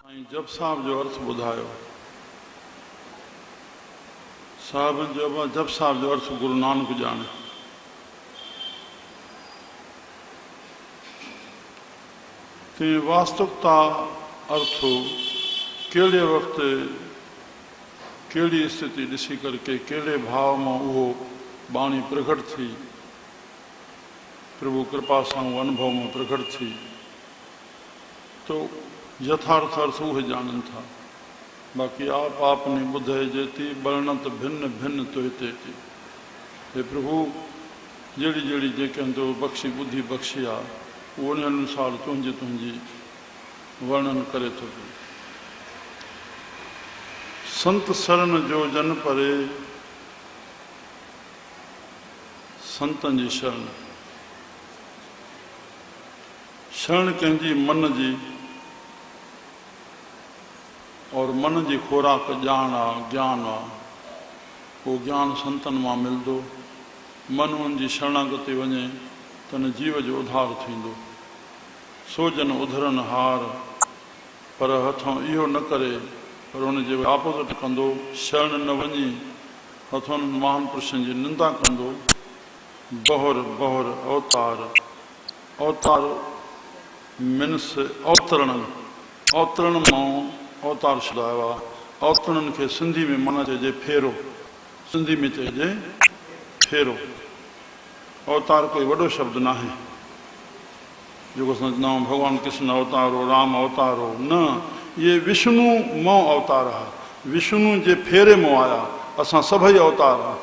जप साहब जो अर्थ ॿुधायो। साहिबनि जो जप साहब जो अर्थ गुरु नानक ॼाणे। कि वास्तविकता अर्थ कहिड़े वक़्तु कहिड़ी स्थिति ॾिसी करके कहिड़े भाव में उहो बाणी प्रकट थी, प्रभु कृपा सां उहो अनुभव में प्रकट थी, तो यथार्थ अर्थ उहे ॼाणनि था। बाक़ी आप आपने ॿुधे जेती वर्णत भिन्न भिन्न तो हिते थी। हे प्रभु जहिड़ी जहिड़ी जेके तो बख़्शी ॿुधी बख़्शी आहे उहो उन अनुसार तुंहिंजी वर्णन करे थो पियो। संत शरण जो जन परे, संतनि जी शरण। शरण कंहिंजी मन जी और मन जी खोराक ॼाण आहे, ज्ञान आहे। उहो ज्ञान संतनि मां मिलंदो। मन उन जी शरणागति वञे त हुन जीव जो उधार थींदो। सो जन उधरनि हार, पर हथों इहो न करे पर हुनजे आपोज़िट कंदो। शरण न वञी हथों महान पुरुषनि जी निंदा कंदो। बहुर बहुर अवतार, अवतार मीन्स अवतरण, अवतरण मां अवतार छॾायो आहे। अवतरणनि खे सिंधी में माना चइजे फेरो, सिंधी में चइजे फेरो। अवतार कोई वॾो शब्द न आहे जेको असां चवंदा आहियूं भॻवान कृष्ण अवतार हो, राम अवतार हो। न, इहे विष्णु मां अवतार आहे। विष्णु जे फेरे मां आया। असां सभई अवतार आहे,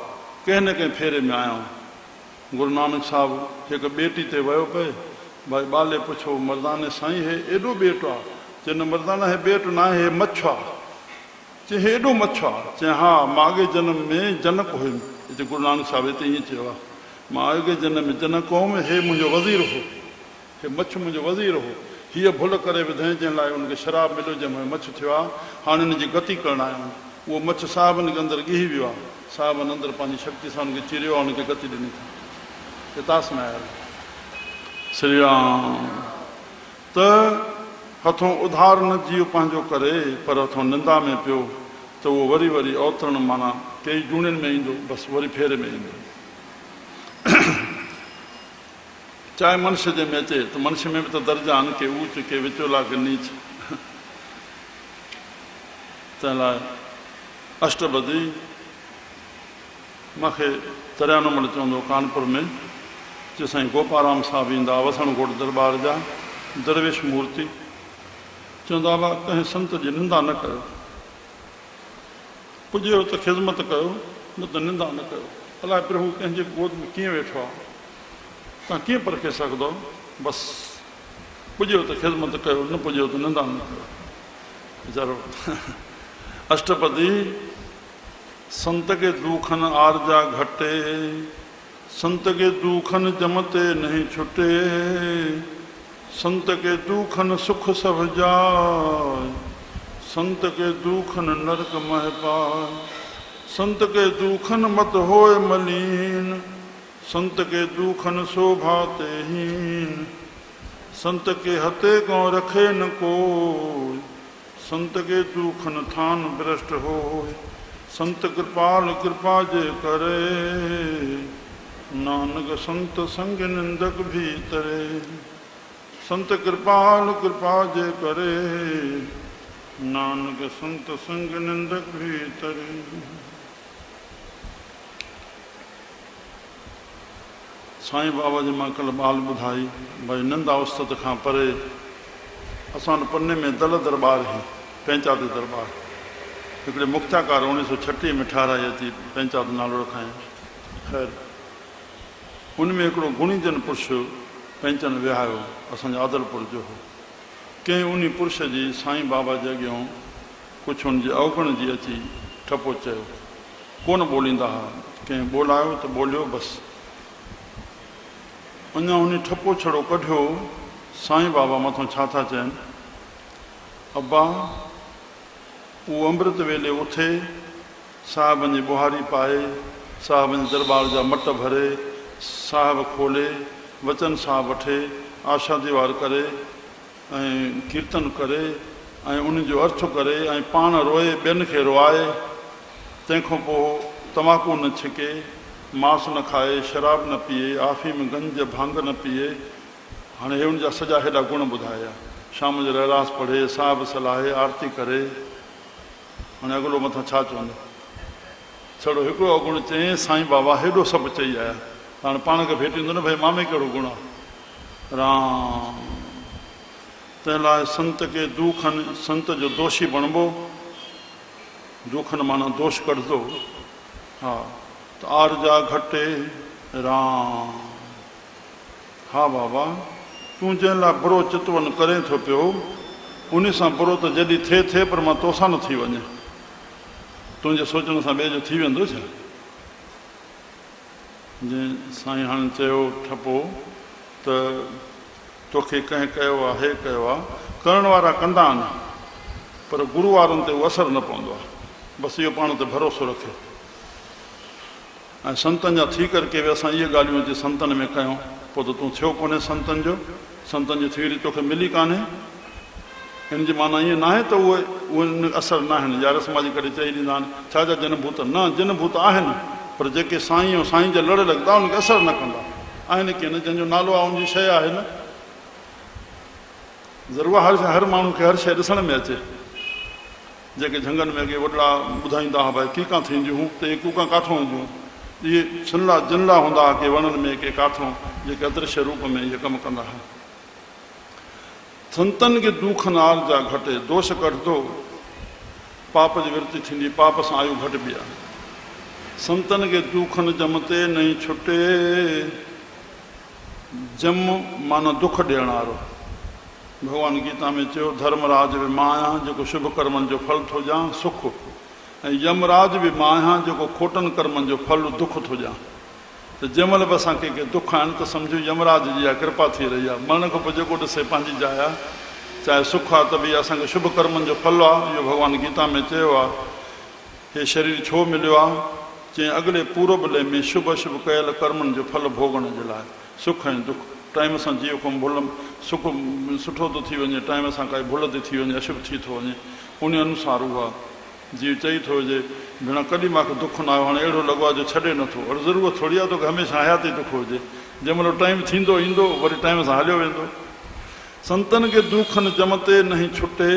कंहिं न कंहिं फेरे में आया आहियूं। गुरु नानक साहिबु हिकु ॿेटी ते वियो पए, भाई ॿाले पुछो मर्दाने साईं हे एॾो ॿेटु आहे? चए न मर्दाना हे ॿेटु न आहे, हे मच्छो आहे। चए हे एॾो मच्छो आहे? चए हा, मां अॻे जनम में जनक हुयुमि। हिते गुरु नानक साहिबु हिते ईअं चयो आहे, मां अॻे जनम में जनक हुउमि, हे मुंहिंजो वज़ीर हो, हे मच्छो मुंहिंजो वज़ीर हो। हीअ भुल करे विधाईं जंहिं लाइ हुनखे शराब मिलियो, जंहिंमें मच्छो थियो आहे। हाणे हिन जी गति करणु आहियूं। उहो मच्छो साहिबनि खे अंदरि ॻिही वियो आहे। साहिबनि अंदरि पंहिंजी शक्ति सां हुनखे चिरियो आहे, हुनखे गति ॾिनी अथई। हितास में आयल श्री राम। त हथों उधार न जीव पंहिंजो करे, पर हथों निंदा में पियो, त उहो वरी वरी अवतरण माना कई जूणियुनि में ईंदो, बसि वरी फेरे में ईंदो। चाहे मनुष्य जे में अचे त मनुष्य में बि त दर्जा आहिनि, के ऊच के विचोला के नीच। तंहिं लाइ अष्टपदी मूंखे तरियानो महिल चवंदो कानपुर में, जे साईं गोपाराम साहिबु ईंदा वसणकोट दरबार जा दरवेश मूर्ति, चवंदा हुआ कंहिं संत जी निंदा न कयो, पुॼियो त ख़िदमत कयो, न त निंदा न कयो। अलाए प्रभु कंहिंजे गोद में कीअं वेठो आहे, तव्हां कीअं परखे सघंदो? बसि पुॼियो त ख़िदमत कयो, न पुॼियो त निंदा न कयो। वीचारो अष्टपदी संत के दुखन आरजा घटे, संत के दुखन जमते नहीं छुटे, संत के दुखन सुख सब जाय, संत के दुखन नरक मह पाय, संत के दुखन मत होय मलीन, संत के दुखन शोभाते हीन, संत के हते गौ रखे न कोय, संत के दुखन थान भ्रष्ट होय, संत कृपाल कृपा जे करे, नानक संत संग निंदक भी तरे। संत कृपाल कृपा जे करे, नानक संत संग निंदक भी तरे। साईं बाबा जी मां कल्ह ॻाल्हि ॿुधाई, भई निंदा उस्तत खां परे असां पन्ने में दल दरबार हुई, पंचायत दरबार। हिकिड़े मुक्ताकार 1936 में ठाराई अची पंचायत नालो रखायूं। ख़ैर उनमें हिकिड़ो गुणीजन पुरुष पंचन विहायो, असांजे आदलपुर जो हो। कंहिं उन पुरुष जी साईं बाबा जे अॻियां कुझु हुनजी अवगण जी अची ठपो चयो, कोन ॿोलींदा हुआ। कंहिं ॿोलायो त ॿोलियो बसि। अञा हुन ठपो छड़ो कढियो, साईं बाबा मथां छा था चवनि, अब्बा उहो अमृत वेले उथे, साहिबनि जी बुहारी पाए, साहिबनि जे दरबार जा मट भरे, साहिब खोले, वचन साहिब वठे, आशा दीवार करे, कीर्तन करे, ऐं उन जो अर्थ करे ऐं पाण रोए ॿियनि खे रोआए, तंहिंखां पोइ तम्बाकू न छिके, मांस न खाए, शराब न पीए, आफ़ीम गंज भांग न पीए। हाणे हे उनजा सॼा हेॾा गुण ॿुधाया। शाम जो रहरास पढ़े, साहिब सलाहे, आरती करे। हाणे अॻिलो मथां छा चवंदो? छड़ो हिकिड़ो गुण चई, साईं बाबा हेॾो सभु चई आया। हाणे पाण खे भेटींदो न, भई मामे कहिड़ो गुण आहे? राम। तंहिं लाइ संत खे दुखनि, संत जो दोषी बणिबो। दुखनि माना दोष कढंदो। हा, त आरजा घटे राम। हा बाबा, तूं जंहिं लाइ बुरो चितवन करे थो पियो, उन सां बुरो त जॾहिं थिए पर मां तोसां न थी वञे। तुंहिंजे सोचण सां ॿिए जो थी वेंदो छा? जीअं साईं हाणे चयो ठपो त तोखे कंहिं कयो आहे, हे कयो आहे, करण वारा कंदा आहिनि, पर गुरू वारनि ते उहो असरु न पवंदो आहे। बसि इहो पाण ते भरोसो रखे। ऐं संतनि जा थी करके बि असां इहे ॻाल्हियूं अची संतनि में कयूं, पोइ त तूं थियो कोन्हे संतनि जो, संतनि जी थियरी तोखे मिली कान्हे। हिन जी माना ईअं न आहे त उहे असरु न आहिनि। या रस्माजी कॾहिं चई ॾींदा आहिनि छा जा जनभूत, न जनभूत आहिनि, पर जेके साईं ऐं साईं जा लड़ लॻंदा उनखे असरु न कंदा आहिनि। की न जंहिंजो नालो आहे उनजी शइ आहे न। ज़रूरु हर माण्हू खे हर शइ ॾिसण में अचे। जेके झंगनि में अॻे वॾड़ा ॿुधाईंदा हुआ भई कीकां थींदियूं हुयूं, त इहे कूकां काथों हूंदियूं? इहे छिनला जिनला हूंदा हुआ के वणनि में, के काथों, जेके अदृश्य रूप में इहे कमु कंदा हुआ। संतनि खे दुखनि आर जा घटे, दोष कढंदो, पाप जी वृत्ति थींदी, पाप सां आयु घटिबी आहे। संतनि खे दुखनि जमते नहीं छुटे, जम माना दुख ॾियण वारो। भॻवान गीता में चयो धर्मराज बि मां आहियां जेको शुभ कर्मनि जो फल थो ॾियां सुख, ऐं यमराज बि मां आहियां जेको खोटनि कर्मनि जो फल दुख थो ॾियां। त जंहिं महिल बि असांखे के दुख आहिनि त सम्झो यमराज जी आहे, कृपा थी रही आहे। मरण खां पोइ जेको ॾिसे पंहिंजी जाइ आहे, चाहे सुख आहे त बि असांखे शुभ कर्मनि जो फल आहे। इहो भॻवान गीता में चयो आहे। हे शरीर छो मिलियो आहे? चई अॻिले पूरबले में शुभ अशुभ कयल कर्मनि जो फल भोगण जे लाइ। सुख ऐं दुख टाइम सां जीअं को भुल, सुख सुठो थो थी वञे, टाइम सां काई भुल थी थी वञे, अशुभ थी थो वञे, उन अनुसार उहा जीअं चई थो हुजे भेण कॾहिं मूंखे दुख न आयो, हाणे अहिड़ो लॻो आहे जो छॾे नथो। और ज़रूरत थोरी आहे तोखे हमेशह हयाती दुख हुजे। जंहिं महिल टाइम थींदो ईंदो, वरी टाइम सां हलियो वेंदो। संतनि खे दुखनि जमते नहीं छुटे,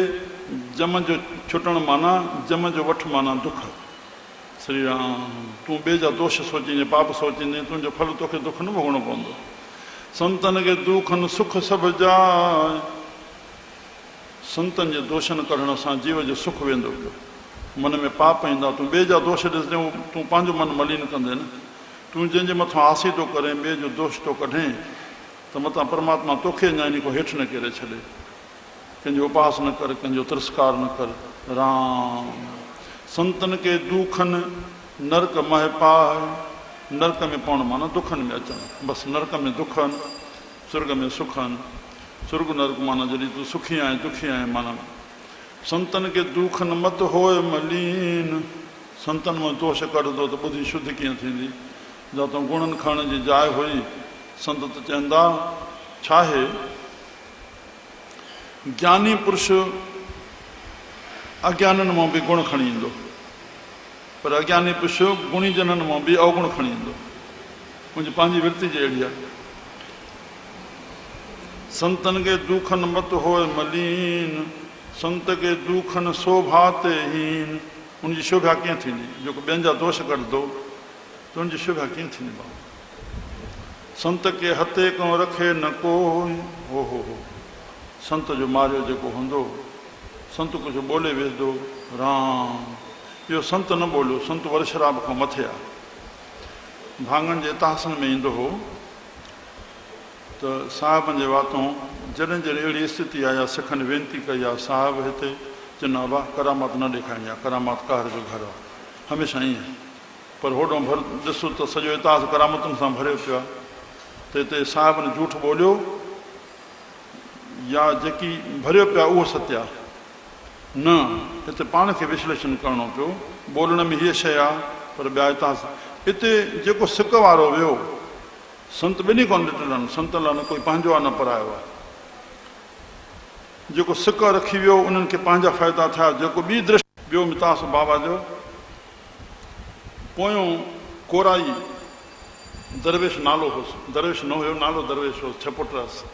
जम जो छुटणु माना जम जो वठु माना दुख। श्री राम। तूं ॿिए जा दोष सोचींदे, पाप सोचींदे, तुंहिंजो फल तोखे दुख न भोगणो पवंदो। संतनि खे दुखनि सुख सभु जाए, संतनि जे दोषनि करण सां जीव जो सुख वेंदो पियो। मन में पाप ईंदा, तूं ॿिए जा दोष ॾिसंदे तूं पंहिंजो मन मलीन कंदे न। तूं जंहिंजे मथां आसी थो करे, ॿिए जो दोष थो कढें, त मथां परमात्मा तोखे अञा इन को हेठि न करे छॾे। कंहिंजो उपास न कर, कंहिंजो तिरस्कार न कर। राम। संतनि खे दुखनि नरक मह पाए, नरक में पवणु माना दुखनि में अचणु। बसि नरक में दुखनि, स्वर्ग में सुखनि। स्वर्ग नरक माना जॾहिं तूं सुखी आहीं दुखी आहीं माना। संतनि खे दुखनि मत होए मलीन, संतनि में दोष कढंदो त ॿुधी शुद्ध कीअं थींदी? जातो गुणनि खणण जी जाइ हुई, संत त चवंदा छा आहे? ज्ञानी पुरुष अज्ञाननि मां बि गुण खणी ईंदो, पर अज्ञानी पुरुष गुणी जननि मां बि अवगुण खणी ईंदो। मुंहिंजी पंहिंजी वृत्ति जी अहिड़ी आहे। संतनि खे दुखनि मत होए मलीन, संत खे दुखनि शोभा ते हीन। उनजी शोभा कीअं थींदी? जेको ॿियनि जा दोष कढंदो त उनजी शोभा कीअं थींदी? बाबा संत खे हथे खां रखे न कोई। हो संत जो मारियो जेको हूंदो, संत कुझु ॿोले वेंदो। राम। इहो संत न ॿोलियो, संत वर्शराब खां मथे आहे। भाङनि जे इतिहासन में ईंदो हो त साहिबनि जे वातों जॾहिं जॾहिं अहिड़ी स्थिति आहे या सिखनि वेनती कई आहे, साहिब हिते चिनाबा करामात न ॾेखारिणी आहे, करामात कार जो घर आहे, हमेशह ईअं। पर होॾो ॾिसो त सॼो इतिहास करामतुनि सां भरियो पियो आहे। त हिते साहिबनि झूठ ॿोलियो या जेकी भरियो पियो आहे उहो सत्य आहे न। हिते पाण खे विश्लेषण करिणो पियो। ॿोलण में हीअ शइ आहे, पर ॿिया इतिहास। हिते जेको सिक वारो वियो, संत ॿिन्ही कोन ॾिठल आहिनि। संत लाइ न कोई पंहिंजो आहे न परायो आहे। जेको सिक रखी वियो उन्हनि खे पंहिंजा फ़ाइदा थिया, जेको ॿी दृष्टि ॿियो मितास बाबा जो पोयों कोराई दरवेश नालो हुउसि, दरवेश न हुयो, नालो दरवेश हुओ, 6 पुट हुअसि,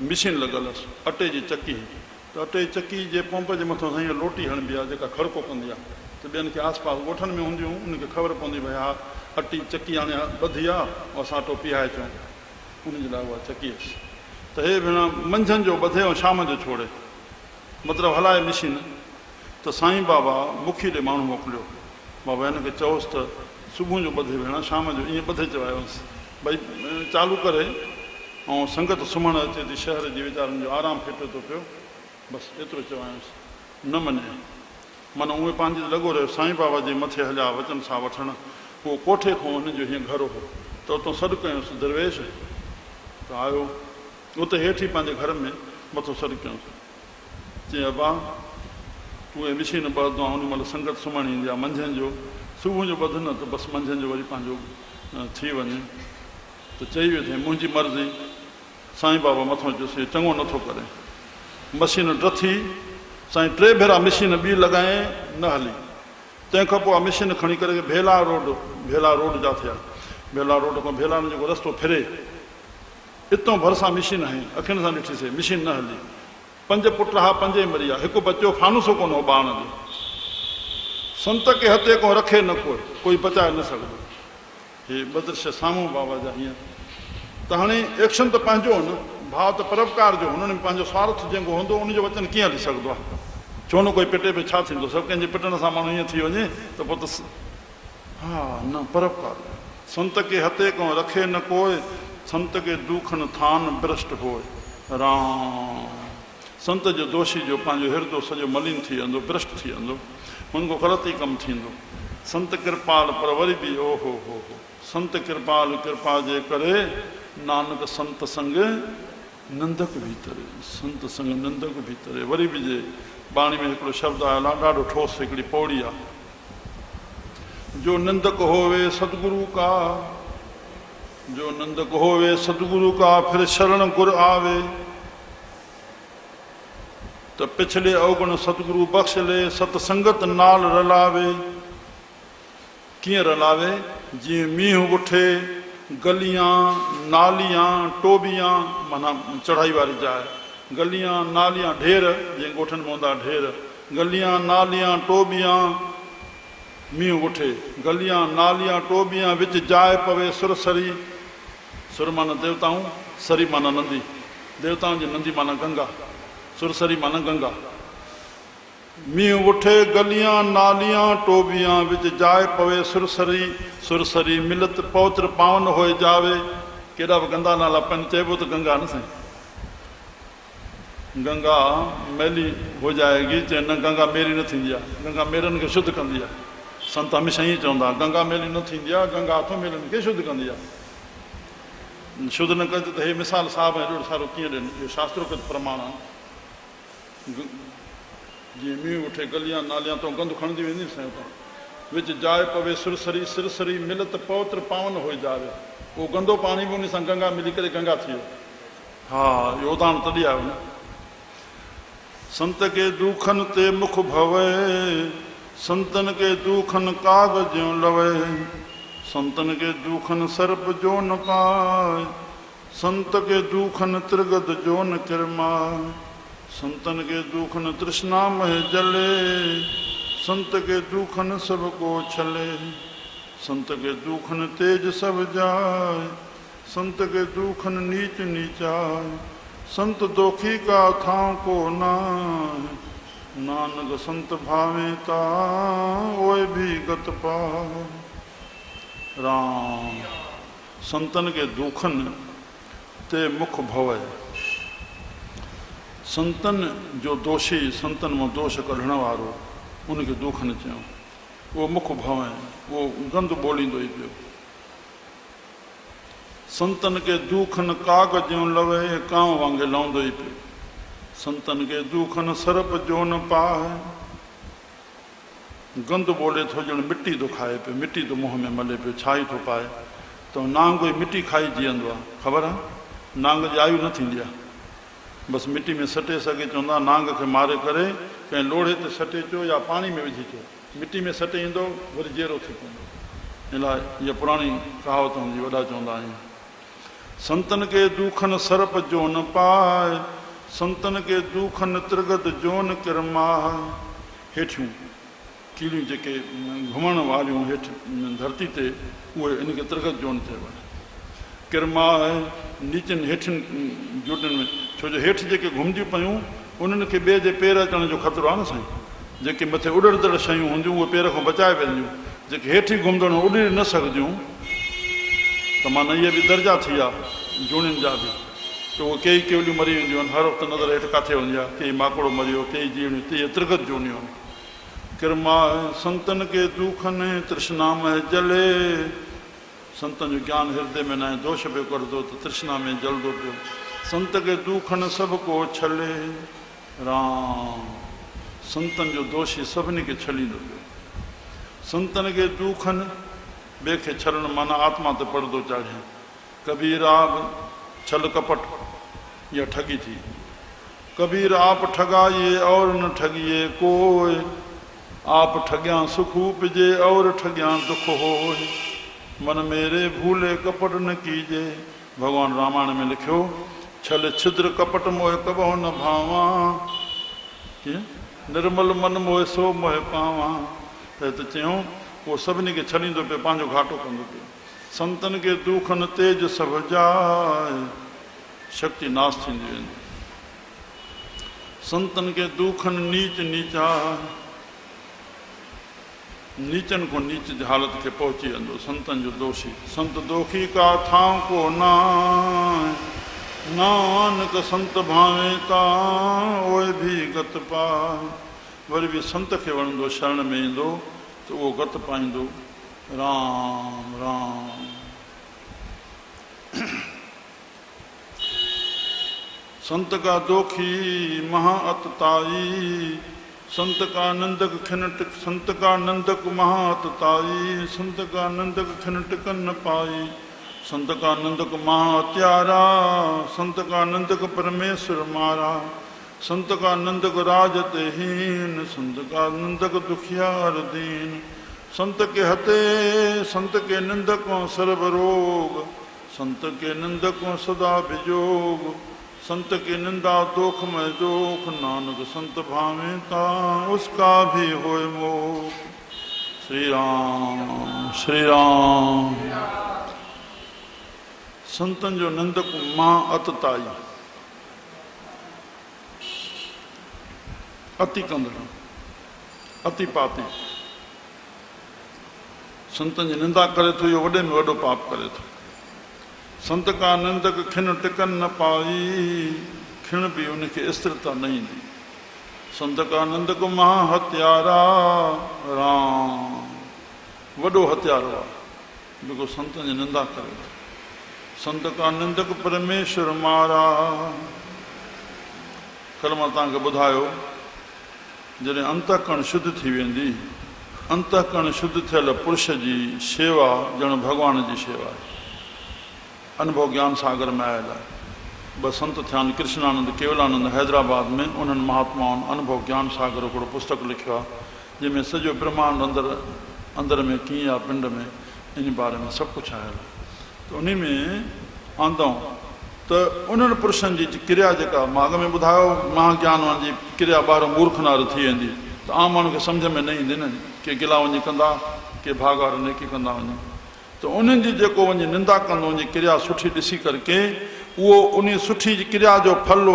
मशीन लॻल हुअसि अटे जी चकी, त अटे जी चकी जे पंप जे मथां साईं लोटी हणिबी आहे जेका खड़को कंदी आहे, त ॿियनि खे आस पास ॻोठनि में हूंदियूं उनखे ख़बर पवंदी भई हा अटी चकी हाणे ॿधी आहे ऐं असां अटो पीहाए अचूं, उनजे लाइ उहा चकी हुअसि। त हे भेण मंझंदि जो ॿधे ऐं शाम जो छोड़े, मतिलबु हलाए मशीन। त साईं बाबा मुखी ॾे माण्हू मोकिलियो, बाबा हिनखे चयोसि त सुबुह जो ॿधे भेण, शाम जो ईअं ॿधे चवायोसि भई चालू करे ऐं संगत सुम्हणु अचे थी, शहर जी वीचारनि जो आराम फिटे थो पियो, बसि एतिरो चवायोसि, न मञे। माना उहे पंहिंजे लॻो रहियो, साईं बाबा जे मथे हलिया वचन सां वठणु। उहो कोठे खां हुनजो हीअं घर हो, त उतां सॾु कयोसि दरवेश, त आयो उते हेठि पंहिंजे घर में मथो सॾु कयोसि, चई अबा तूं हे मशीन ॿधंदो आहे, उन महिल संगत सुम्हणु ईंदी आहे, मंझंदि जो सुबुह जो ॿध न त बसि मंझंदि जो वरी पंहिंजो थी वञे। त चई वियो अथई मुंहिंजी मर्ज़ी। साईं बाबा मथां चयोसि चङो नथो करे, मशीन ड्रथी, साईं 3 भेरा मशीन ॿी लॻाए न हली। तंहिंखां पोइ मशीन खणी करे भेला रोड जा थिया, भेला रोड खां भेला जेको रस्तो फिरे हितां भरिसां मशीन आहे, अखियुनि सां ॾिठीसीं मशीन न हली। 5 पुट हा 5 ई मरी विया, हिकु बचो फानूसो कोन हो ॿाण जो। संत खे हथे को रखे न कोई बचाए न सघंदो। हे बदृश्य साम्हूं बाबा जा हीअं। त हाणे एक्शन त पंहिंजो न, भाव त परोपकार जो, हुननि में पंहिंजो स्वार्थ जेको हूंदो उनजो वचन कीअं हली सघंदो आहे? छो न कोई पिटे पे छा थींदो? सभु कंहिंजे पिटण सां माण्हू ईअं थी वञे त पोइ त हा न परोपकार। संत खे हथे को रखे न कोई, संत खे दुखन थान भ्रष्ट होए राम। संत जो दोषी जो पंहिंजो हिरदो सॼो मलिन थी वेंदो, भ्रष्ट थी वेंदो, हुनखो ग़लति ई कमु थींदो। संत कृपाल पर वरी बि ओ हो संत कृपाल कृपा जे करे नानक संत संग नंदक भीतरे, संत संग नंदक भीतरे। वरी बि जे बाणी में हिकिड़ो शब्द आयल आहे, ॾाढो ठोस हिकिड़ी पौड़ी आहे, जो नंदक होवे सतगुरु का, जो नंदक होवे सतगुरु का, फिर शरण गुर आवे। तो पिछले अवगुण सतगुरु बख्श ले, सतसंगत नाल रलावे। कीअं रलावे? जीअं मींहुं उठे, गलियां नालियां टोबियां, माना चढ़ाई वारी जाइ, गलियां नालियां ढेर, जीअं ॻोठनि में हूंदा ढेर, गलियां नालियां टोबियां, मींहुं उठे, गलियां नालियां टोबियां, विच जाइ पवे सुरसरी। सुर माना देवताऊं, सरी माना नंदी, देवताउनि जी नंदी माना गंगा, सुरसरी माना गंगा। मींहुं उठे गलियां नालियां टोबियां, विच जाइ पवे सुरसरी। सुरसरी मिलत पवित्र पावन होए जावे। केॾा बि गंदा नाला पन, चइबो त गंगा न साईं, गंगा मैली हो जाएगी, चए न गंगा मेरी न थींदी आहे, गंगा मेरनि खे शुद्ध कंदी आहे। संत हमेशह ईअं चवंदा, गंगा मेली न थींदी आहे, गंगा हथों मेलनि खे शुद्ध कंदी आहे। शुद्ध न कंदी त हे मिसाल साहिब एॾो सारो कीअं ॾियनि, इहो शास्त्रोक्त प्रमाण आहे। जीअं मींहुं उठे गलियां नालियां तो गंद खणंदी वेंदी साईं उतां, विच जाइ पवे सुरसरी। सिरसरी मिलत पवित्र पावन होई जावे, उहो गंदो पाणी बि उन सां गंगा मिली करे गंगा थी वियो। हा इहो उदाहरण तॾहिं आयो न। संत के दुखन ते मुख भवे, संतन के दुखन कागज लवे। संतन के दुखन सर्प जो न पाए, संत के दुखन त्रिगद जो न किरमाए। संतन के दुखन तृष्णा मह जले, संत के दुखन सब को छले। संत के दुखन तेज सब जाए, संत के दुखन नीच नीचाए। संत दोखी का थां को नाय, नानक संत भावे ता ओए भी गत पाए। राम। संतन के दुखन ते मुख भवे, संतन जो दोषी, संतन में दोष कढण वारो, उनखे दुखन चयूं। वो मुख भवे, वो गंद ॿोलींदो ई पियो। संतन के दुखन कागजूं लवे, कांव वांगुरु लहंदो ई पियो। संतन के दुखन सरप जो न पाए, गंद ॿोले थो ॼण मिटी थो खाए पियो, मिटी थो मुंहं में मले पियो, छा ई थो पाए। त नांग ई मिटी खाई जीअंदो आहे, ख़बर आहे? नांग जी आयु न थींदी आहे। बसि मिटी में सटे सघे चवंदा नांग खे मारे करे कंहिं लोढ़े ते सटे अचो या पाणी में विझी अचो, मिटी में सटे ईंदो वरी जहिड़ो थी पवंदो। इन लाइ इहा पुराणी कहावत हूंदी, वॾा चवंदा आहियूं। संतनि खे दूखन सरप जो न पाए, संतनि खे दूखन त्रिगत जो न किरमाए। हेठियूं कीड़ियूं जेके घुमण वारियूं हेठि धरती ते, उहे इनखे त्रिगत जो न चइबो आहे। किरमाए नीचनि हेठियुनि जुॾनि में, छो जो हेठि जेके घुमंदियूं पियूं उन्हनि खे ॿिए जे पेर अचण जो ख़तरो आहे न साईं। जेके मथे उॾड़दड़ शयूं हूंदियूं उहे पेर खां बचाए वेंदियूं, जेके हेठि घुमंदड़ उॾी न सघंदियूं। त माना इहे बि दर्जा थी विया जूणियुनि जा बि, त उहे कई केवलियूं मरी वेंदियूं आहिनि, हर वक़्तु नज़र हेठि किथे हूंदी आहे, कई माकोड़ो मरियो, कई जीवणियूं, त इहे त्रिगत जूणियूं आहिनि। किरमा संतनि खे दूखनि तृष्णा में जले, संतनि जो ज्ञान हृदय में न आहे, दोष पियो करंदो त तृष्णा में जलंदो पियो। संत खे दूखनि सभु को छले राम, संतनि जो दोषी सभिनी खे छलींदो पियो। संतनि खे दूखनि, ॿिए खे छलणु माना आत्मा ते पर्दो चाढ़े। कबीर आप छल कपट, इहा ठगी थी। कबीर आप ठगाइए और न ठगिए कोई, आप ठगिया सुख उपजे और ठगिया दुख होए। मन मेरे भूले कपट न कीजे, भगवान रामायण में लिखियो, छल छिद्र कपट मोह कबो न भावा, निर्मल मन मोह सो मोह पावा। त चयूं उहो सभिनी खे छलींदो पियो, पंहिंजो घाटो कंदो पियो। संतनि खे दूखनि तेज सभु जाए, शक्ति नाश थींदी वेंदी। संतनि खे दूखनि नीच नीचा, नीचनि खां नीच जी हालत खे पहुची वेंदो संतनि जो दोषी। संत दोखी का थां को नानक संत भावे ता ओए भी गत पाए। वरी बि संत खे वणंदो, शरण में ईंदो त उहो गत पाईंदो। राम राम। संत का दोखी महा अतताई, संत का नंदक खिन टिक, संत का नंदक महा अतताई, संत का नंदक खिन टिकन न पाई। संत का नंदक महा त्यारा, संत का नंदक परमेश्वर मारा। संत का नंदक राजत हीन, संत का नंदक दुखियार दीन। संत के हते संत के निंदकों सर्व रोग, संत के निंदकों सदा विजोग। संत की निंदा दोख में दोख, नानक संत भावे ता उसका भी होए मोह। श्री राम श्री राम। संतन जो निंदक मां अतताई, अति कंदड़, अति पापी। संतन जी निंदा करे थो, इहो वॾे में वॾो पाप करे थो। संत का निंदक खिन टिकन न पाई, खिण बि उनखे स्थिरता न ईंदी। संत का निंदक महा हत्यारा, राम वॾो हत्यारो आहे जेको संतनि जी निंदा करे। संत का निंदक परमेश्वर मारा। कल मां तव्हांखे ॿुधायो, जॾहिं अंतःकरण शुद्ध थी वेंदी, अंतःकरण शुद्ध थियल पुरुष जी शेवा ॼण भॻवान जी शेवा आहे। अनुभव ज्ञान सागर में आयल आहे। ॿ संत थिया आहिनि, कृष्णानंद केवलानंद हैदराबाद में। उन्हनि महात्माउनि अनुभव ज्ञान सागर हिकिड़ो पुस्तक लिखियो आहे, जंहिंमें सॼो ब्रह्मांड अंदरि में कीअं आहे, पिंड में, इन बारे में सभु कुझु आयल आहे। त उन में आंदऊं त उन्हनि पुरुषनि जी क्रिया जेका मां अॻ में ॿुधायो, महाज्ञानवान जी क्रिया ॿार मूर्ख नार थी वेंदी, त आम माण्हू खे सम्झ में न ईंदी न। के गिला वञी कंदा, के भागार नेकी कंदा वञनि। त उन्हनि जी जेको वञी निंदा कंदो वञी क्रिया सुठी ॾिसी करके, उहो उन सुठी क्रिया जो फल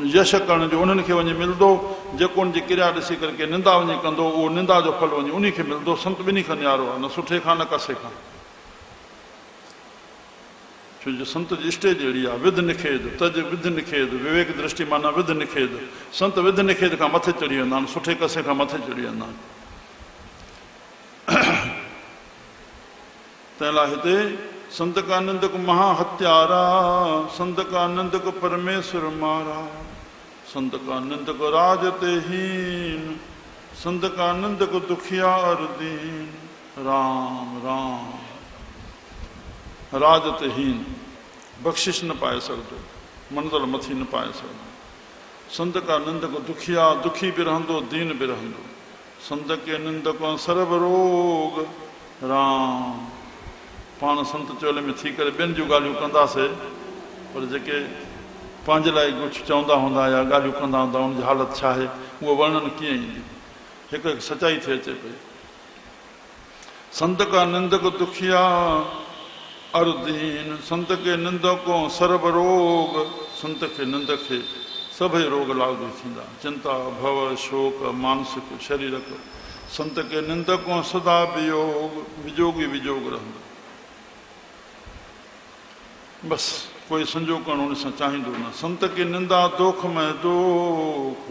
यश करण जो उन्हनि खे वञी मिलंदो। जेको उनजी क्रिया ॾिसी करके निंदा वञी कंदो, उहो निंदा जो फल वञी उन खे मिलंदो। संत ॿिन्ही खां न्यारो आहे, न सुठे खां न कसे खां। छो जो संत जी स्टेज अहिड़ी आहे, विध निखेध, तज विध निखेध, विवेक दृष्टि माना विध निखेध। संत विध निखेध खां मथे चढ़ी वेंदा आहिनि, सुठे कसे खां मथे चढ़ी वेंदा आहिनि। तंहिं लाइ हिते संत का निंदक महा हत्यारा, संत का निंदक परमेश्वर मारा। संत का निंदक राजत हीन, संत का निंदक दुखियार दीन। राम राम। राजत हीन, बख़्शिश न पाए सघंदो, मंज़िल मथी न पाए सघंदो। संत का निंद को दुखिया दुखी बि रहंदो दीन बि रहंदो। संत के निंद को सर्व रोग राम। पाण संत चोले में थी करे ॿियनि जूं ॻाल्हियूं कंदासीं, पर जेके पंहिंजे लाइ कुझु चवंदा हूंदा या ॻाल्हियूं कंदा हूंदा उनजी हालत छा आहे उहो वर्णन कीअं ईंदी। हिकु हिकु सचाई थी अचे पई। संत का निंद को दुखिया अरुदीन। संत के निंद को सर्व रोग। संत के निंद खे सभई रोग लागू थींदा। चिंता भव शोक मानसिक शरीरक। संत के निंद को सदा वियोग विजोगी विजोग रहंदो। बस कोई संजोग करणु उन सां चाहींदो न। संत की निंदा दोख में दोख।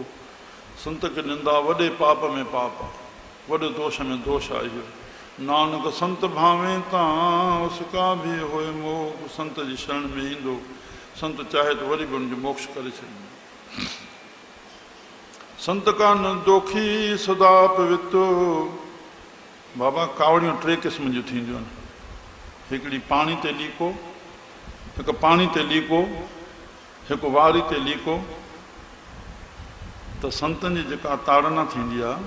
संत की निंदा वॾे पाप में पाप, वॾे दोष में दोष आहे इहो। नानक संत भावे तां उसका भी होए मोह। संत जी शरण में ईंदो, संत चाहे तो वरी बि उनजो मोक्ष करे छॾींदो। संत का न दोखी सदा पवित्र। बाबा कावड़ियूं टे क़िस्म जूं थींदियूं आहिनि। हिकिड़ी पाणी ते लीको, हिकु पाणी ते लीको, हिकु वारी ते लीको। त संतनि जी जेका ताड़ना थींदी आहे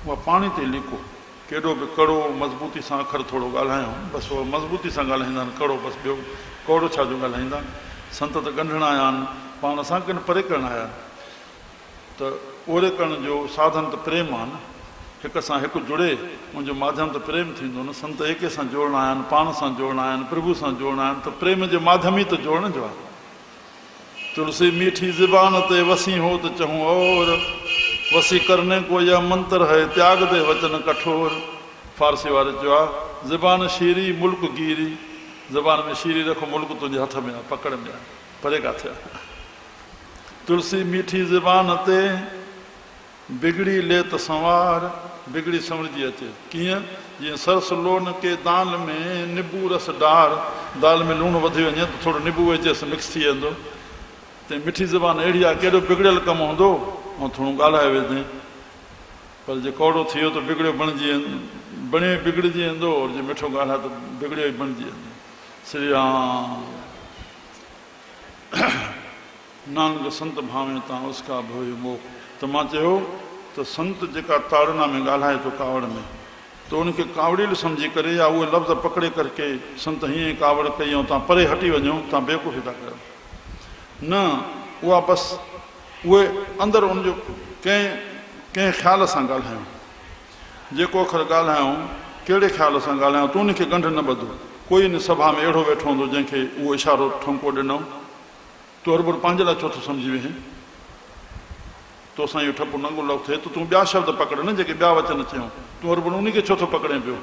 उहा पाणी ते लीको। केॾो बि कड़ो मज़बूती सां अखर थोरो ॻाल्हायूं, बसि उहो मज़बूती सां ॻाल्हाईंदा आहिनि, कड़ो बसि ॿियो कौड़ो छा जो ॻाल्हाईंदा। संत त ॻंढणा आया आहिनि, पाण सां किन परे करण आया आहिनि। त ओड़े करण जो साधन त प्रेम आहे न। हिक सां हिकु जुड़े उनजो माध्यम त प्रेम थींदो न। संत एके सां जोड़ना आहिनि, पाण सां जोड़ना आहिनि, प्रभु सां जोड़ना आहिनि, त प्रेम जो माध्यम ई त जोड़ण जो आहे। तुलसी मीठी ज़ुबान ते वसी हो तो चहूं और। वसी करने को यह मंत्र है त्याग दे वचन कठोर। फारसी वारे चयो आहे ज़ुबान शीरी मुल्क गीरी। ज़ुबान में शीरी रखो, मुल्क तुंहिंजे हथ में आहे, पकड़ में आहे, परे किथे आहे। तुलसी मीठी ज़ुबान ते बिगड़ी ले त संवार। बिगड़ी संवरजी अचे कीअं? जीअं सरस लोन के दाल में निबू रस डार। दाल में लूणु वधी वञे त थोरो निबू विझेसि, मिक्स थी वेंदो। त मिठी ज़ुबान अहिड़ी आहे, केॾो बिगड़ियल कमु हूंदो ऐं थोरो ॻाल्हाए वेंदे, पर जे कौड़ो थी वियो त बिगड़ियो बणिजी बणे बिगड़जी वेंदो, और जे मिठो ॻाल्हाए त बिगड़ियो ई बणिजी वेंदो। श्री राम। नानक संत भावे तां उसका भोए मोह। त मां चयो त संत जेका ताड़ना में ॻाल्हाए थो कावड़ में, त उनखे कावड़ील सम्झी करे या उहे लफ़्ज़ पकिड़े करके संत हीअं कावड़ कई ऐं तव्हां परे हटी वञो, तव्हां बेवकूफ़ी था कयो न। उहा बसि उहे अंदरि उनजो कंहिं ख़्याल सां ॻाल्हायूं। जेको अखर ॻाल्हायूं कहिड़े ख़्याल सां ॻाल्हायूं, तूं उनखे गंढ न ॿधो। कोई इन सभा में अहिड़ो वेठो हूंदो जंहिंखे उहो इशारो ठुमको ॾिनो, तूं हर भर पंहिंजे लाइ छो थो सम्झी वेहीं? तोसां इहो ठपो नंगो लॻ थिए त तूं ॿिया शब्द पकड़ न, जेके ॿिया वचन चयूं, तूं हर भर उनखे छो थो पकड़े पियो?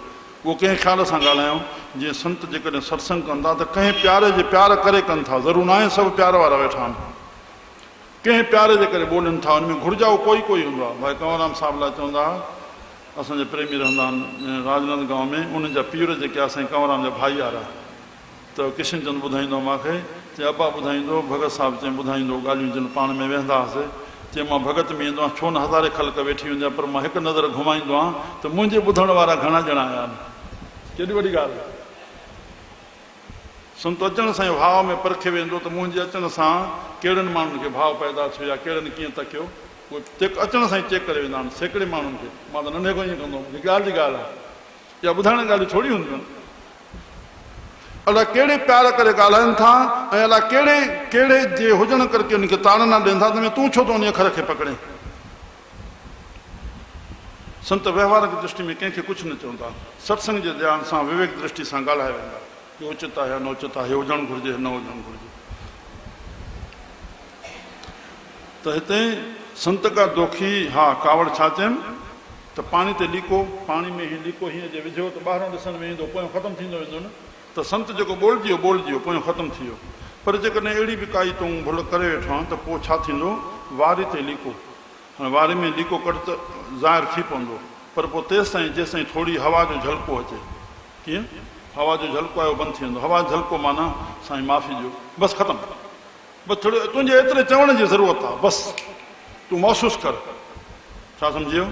उहो कंहिं ख़्याल सां ॻाल्हायूं। जीअं संत जेकॾहिं सत्संग कंदा त कंहिं प्यारे जे प्यार करे कनि था। ज़रूरु न आहे सभु प्यार वारा वेठा आहिनि, कंहिं प्यारे जे करे ॿोलनि था। हुन में घुर्जाओ कोई हूंदो आहे। भाई कंवरराम साहिब लाइ चवंदा, असांजे प्रेमी रहंदा आहिनि राजनंद गांव में, उन्हनि जा पीर जेके असांजे कंवरराम जा भाई वारा, त किशन चंद ॿुधाईंदो मूंखे, चए अबा ॿुधाईंदो, भगत साहिबु चई ॿुधाईंदो ॻाल्हियूं जिन पाण में वेंदा हुआसीं। चए मां भगत में ईंदो आहियां, छो न हज़ारे ख़ल्क वेठी हूंदी आहे, पर मां हिकु नज़र घुमाईंदो आहियां त मुंहिंजे ॿुधण वारा घणा ॼणा आया आहिनि। केॾी वॾी ॻाल्हि आहे। संत अचण सां ई भाव में परखे वेंदो त मुंहिंजे अचण सां कहिड़नि माण्हुनि खे भाव पैदा थियो या कहिड़नि कीअं तकियो, उहे अचण सां ई चेक करे वेंदा आहिनि। सैकड़े माण्हुनि खे मां त नंढे खां ईअं कंदो हुउमि। हीअ ॻाल्हि जी ॻाल्हि आहे, या ॿुधाइण ॻाल्हियूं थोरी हूंदियूं आहिनि। अलाए कहिड़े प्यार करे ॻाल्हाइनि था, ऐं अलाए कहिड़े जे हुजण करके उनखे ताड़ना ॾियनि था, त तूं छो थो उन अखर खे पकड़े। संत व्यवहारिक दृष्टि में कंहिंखे कुझु न चवंदा। सत्संग जे ध्यान सां विवेक दृष्टि सां ॻाल्हाए वेंदा, कि उचित आहे या न उचित आहे, हुजणु घुरिजे न हुजणु घुरिजे। त हिते संत का दोखी, हा कावड़ छा चयमि त पाणी ते लीको, पाणी में ही लीको हीअं जे विझो त ॿाहिरां ॾिसण में ईंदो, पोइ ख़तमु थींदो वेंदो न। त संत जेको ॿोलिजी वियो पोइ ख़तमु थी वियो। पर जेकॾहिं अहिड़ी बि काई तूं भुल करे वेठो आहीं त पोइ छा थींदो? वारी ते लीको। हाणे वारी में लीको कट त ज़ाहिर थी पवंदो, पर पोइ तेसिताईं जेसिताईं थोरी हवा जो झलको अचे। कीअं? हवा जो झलको आहे उहो बंदि थी वेंदो। हवा जो झलको माना साईं माफ़ी ॾियो, बसि ख़तमु। बसि थोरो तुंहिंजे एतिरे चवण जी ज़रूरत आहे, बसि तूं महसूसु कर। छा सम्झियो?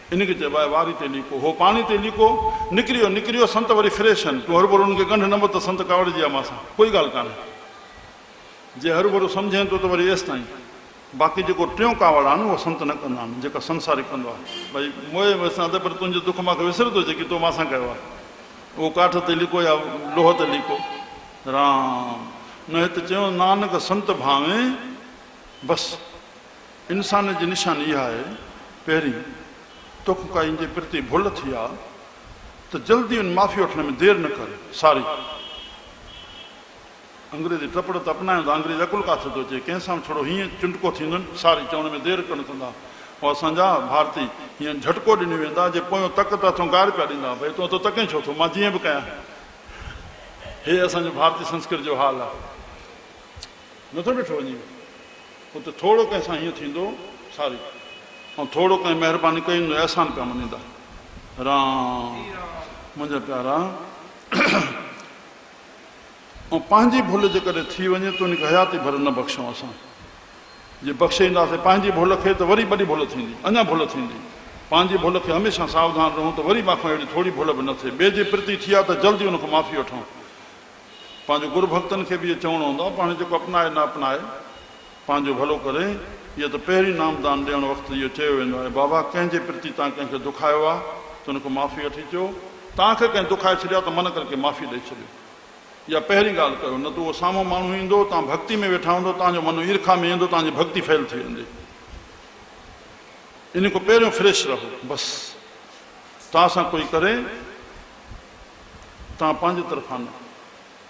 इनखे चइबो आहे वारी ते लीको। हो पाणी ते लीको, निकिरियो संत वरी फ्रेश आहिनि। तूं हर भर हुनखे गंढ न ॿध त संत कावड़जी आहे मां सां, कोई ॻाल्हि कान्हे। जे हरू भरू सम्झे थो त वरी एसि ताईं, बाक़ी जेको टियों कावड़ आहे न उहो संत न कंदा आहिनि, जेका संसारी कंदो आहे। भई मोए वसां त पर तुंहिंजो दुख मूंखे विसरंदो जेकी तो मां सां कयो आहे, उहो काठ ते लिको या लोह ते लिको। राम न हिते चयो नानक संत भावे, बसि इंसान जी निशानी इहा आहे। पहिरीं तोखे काई जे प्रति भुल थी आहे त जल्दी उन माफ़ी वठण में देरि न कर। सारी अंग्रेजी टपड़ त अपनायूं त अंग्रेजी अकुल काथे थो अचे, कंहिंसां बि थोरो हीअं चुंटको थींदो आहिनि, सारी चवण में देरि कोन कंदा। ऐं असांजा भारती हीअं झटको ॾिनी वेंदा, जे पोयों तक त अथऊं गार पिया ॾींदा, भई तूं त तके छो थो, मां जीअं बि कयां। हे असांजो भारतीय संस्कृति जो हाल आहे, नथो ॾिठो वञे। हुते थोरो कंहिंसां हीअं थींदो सारी, ऐं थोरो कंहिं महिरबानी कई अहसान पिया मञींदा। राम मुंहिंजा प्यारा, ऐं पंहिंजी भुल जेकॾहिं थी वञे त उनखे हयाती भर न बख़्शूं असां। जे बख़्शींदासीं पंहिंजी भुल खे त वरी वॾी भुल थींदी, अञा भुल थींदी। पंहिंजी भुल खे हमेशह सावधान रहूं त वरी मां खां अहिड़ी थोरी भुल बि न थिए। ॿिए जे प्रति थी आहे त जल्दी उनखां माफ़ी वठूं। पंहिंजो गुरू भक्तनि खे बि इहो चवणो हूंदो आहे, पाण जेको अपनाए न अपनाए पंहिंजो भलो करे। इहो त पहिरीं नामदान ॾियणु वक़्तु इहो चयो वेंदो आहे, बाबा कंहिंजे प्रति तव्हां कंहिंखे दुखायो आहे त उनखां माफ़ी वठी अचो। तव्हांखे कंहिं दुखाए छॾियो त मन करके माफ़ी ॾेई छॾियो। इहा पहिरीं ॻाल्हि कयो, न त उहो साम्हूं माण्हू ईंदो, तव्हां भक्ति में वेठा हूंदो, तव्हांजो मन ईर्खा में ईंदो, तव्हांजी भक्ति फेल थी वेंदी। इन खां पहिरियों फ्रेश रहो। बसि तव्हां सां कोई करे, तव्हां पंहिंजे तरफ़ां न,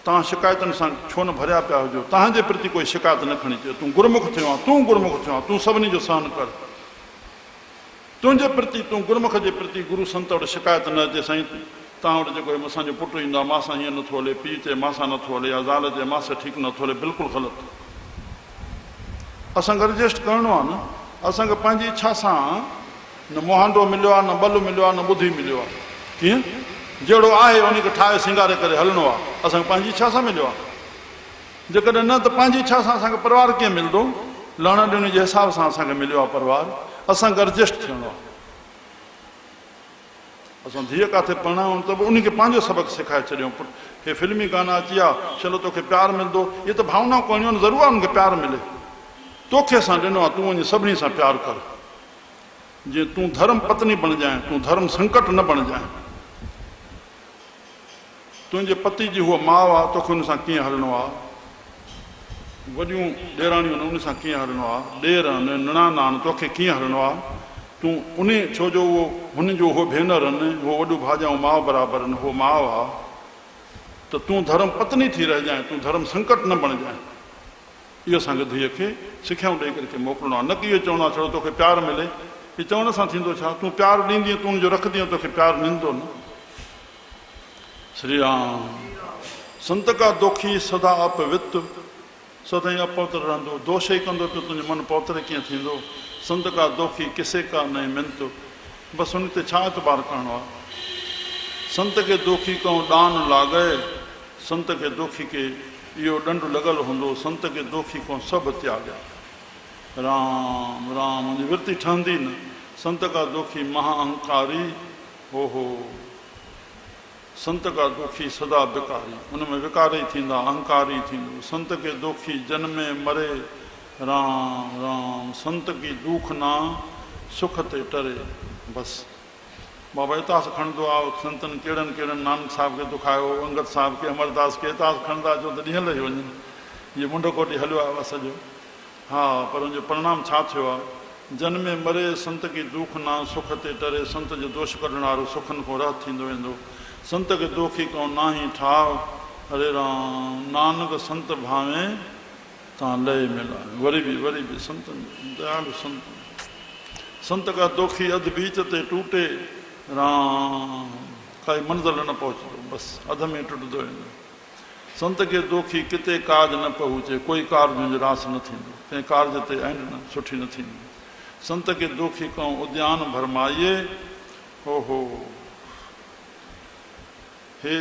तव्हां शिकायतुनि सां छो न भरिया पिया हुजो। तव्हांजे प्रति कोई शिकायत न खणी अचे, तूं गुरमुख थियो आहे, तूं गुरमुख थियो आहे, तूं सभिनी जो सहन कर। तुंहिंजे प्रति, तूं गुरमुख जे प्रति गुरू संत वटि शिकायत न अचे, साईं तव्हां वटि जेको असांजो पुटु ईंदो आहे, मां सां हीअं नथो हले, पीउ चए मां सां नथो हले, या ज़ाल चए मां सां ठीकु नथो हले, बिल्कुलु ग़लति। असांखे एडजस्ट करिणो आहे न। असांखे पंहिंजी इच्छा सां न मुहांडो मिलियो आहे, न बल मिलियो आहे, न ॿुधी मिलियो आहे। कीअं जहिड़ो आहे उनखे ठाहे सिंगारे करे हलणो आहे। असांखे पंहिंजी इच्छा सां मिलियो आहे। जेकॾहिं न त पंहिंजी इच्छा सां असांखे परिवार कीअं मिलंदो? लहण ॾियण जे हिसाब सां असांखे मिलियो आहे परिवार। असांखे एडजस्ट थियणो आहे। असां धीअ किथे पढ़ायूं त बि उनखे पंहिंजो सबक़ु सेखारे छॾियूं। हे फिल्मी गाना अची विया, चलो तोखे प्यारु मिलंदो, इहे त भावनाऊं करणियूं आहिनि। ज़रूरु आहे उनखे प्यारु मिले। तोखे असां ॾिनो आहे, तूं वञी सभिनी सां प्यारु कर। जीअं तूं धर्म पत्नी बणिजांइ, तूं धर्म संकट न बणिजांइ। तुंहिंजे पति जी उहा माउ आहे, तोखे हुन सां कीअं हलणो आहे। वॾियूं ॾेराणियूं आहिनि, उन सां कीअं हलणो आहे। ॾेर आहिनि, निणान आहिनि, तोखे कीअं हलणो आहे। तूं उन छो जो उहो हुन जो उहो भेनर आहिनि, उहो वॾो भाॼाऊं माउ बराबरि आहिनि, उहो माउ आहे। त तूं धर्म पत्नी थी रहिजांइ, तूं धर्म संकट न बणिजांइ। इहो असांखे धीअ खे सिखियाऊं ॾेई करे मोकिलिणो आहे। न की इहो चवणो आहे छो तोखे प्यारु मिले। हीअ चवण सां थींदो छा? तूं प्यारु ॾींदीअ, तूं हुनजो रखंदीअ, तोखे प्यारु मिलंदो न। श्री राम। संत का दोखी सदा अपवित्र, सदाईं अपवित्र रहंदो। दोष ई कंदो त तुंहिंजो मन पवित्र कीअं थींदो। संत का दोखी किसे का न मिंत, बसि हुन ते छा एतबार करिणो आहे। संत खे दोखी कहूं दान लाॻे, संत खे दोखी खे इहो ॾंढु लॻल हूंदो, संत खे दोखी कहूं सभु त्याॻ। राम राम मुंहिंजी विरती ठहंदी न। संत का दोखी महाअहंकारी, हो हो संत का दोखी सदा विकारी, उनमें विकार ई थींदा, अहंकार ई थींदो। संत खे दोखी जन्मे मरे, राम राम संत की दुख ना सुख ते टरे। बसि बाबा इतास खणंदो आहे संतनि कहिड़नि कहिड़नि नानक साहिब खे दुखायो, अंगद साहिब खे, अमरदास खे, इतास खणंदा अचो त ॾींहं लही वञनि। इहो मुंड कोटी हलियो आहे सॼो। हा पर हुनजो परिणाम छा थियो आहे? जन्मे मरे संत की दुख ना सुख ते टरे। संत जो दोष कढण वारो सुखनि खां रह थींदो वेंदो। संत खे दोखी कहूं नाही ठाव, हरे राम नानक संत भावे तव्हां लय मिलायो। वरी बि संतनि दयालु संत। संत का दोखी अध बीच ते टूटे, राम काई मंज़िल न पहुचंदो, बसि अध में टुटंदो वेंदो। संत खे दोखी किथे काज न पहुचे, कोई कार्य जो रास न थींदो, कंहिं कार्य ते एंड न सुठी न थींदी। संत खे दोखी कहूं उद्यान भरमाइए, हो हो हे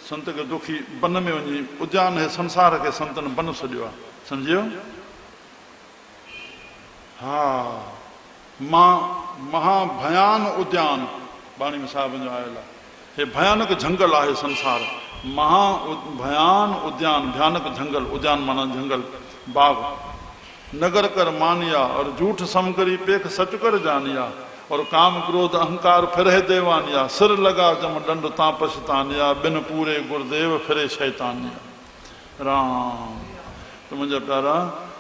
संत खे दुखी बन में वञी उद्यान, हे संसार खे संतनि बन सॼियो आहे, सम्झियो। हा महाभयान उद्यान बाणी में साहिब जो आयल आहे। हे भयानक जंगल आहे संसार। महाभयान उद्यान, भयानक जंगल, उद्यान माना जंगल। बाग नगर कर मानिया और झूठ सम करी पेख सच कर जानिया और काम क्रोध अहंकार फिरे देवानिया सिर लगा जम दंड ता पछतानिया बिन पूरे गुरुदेव फिरे शैतानिया। राम तो मुझे प्यारा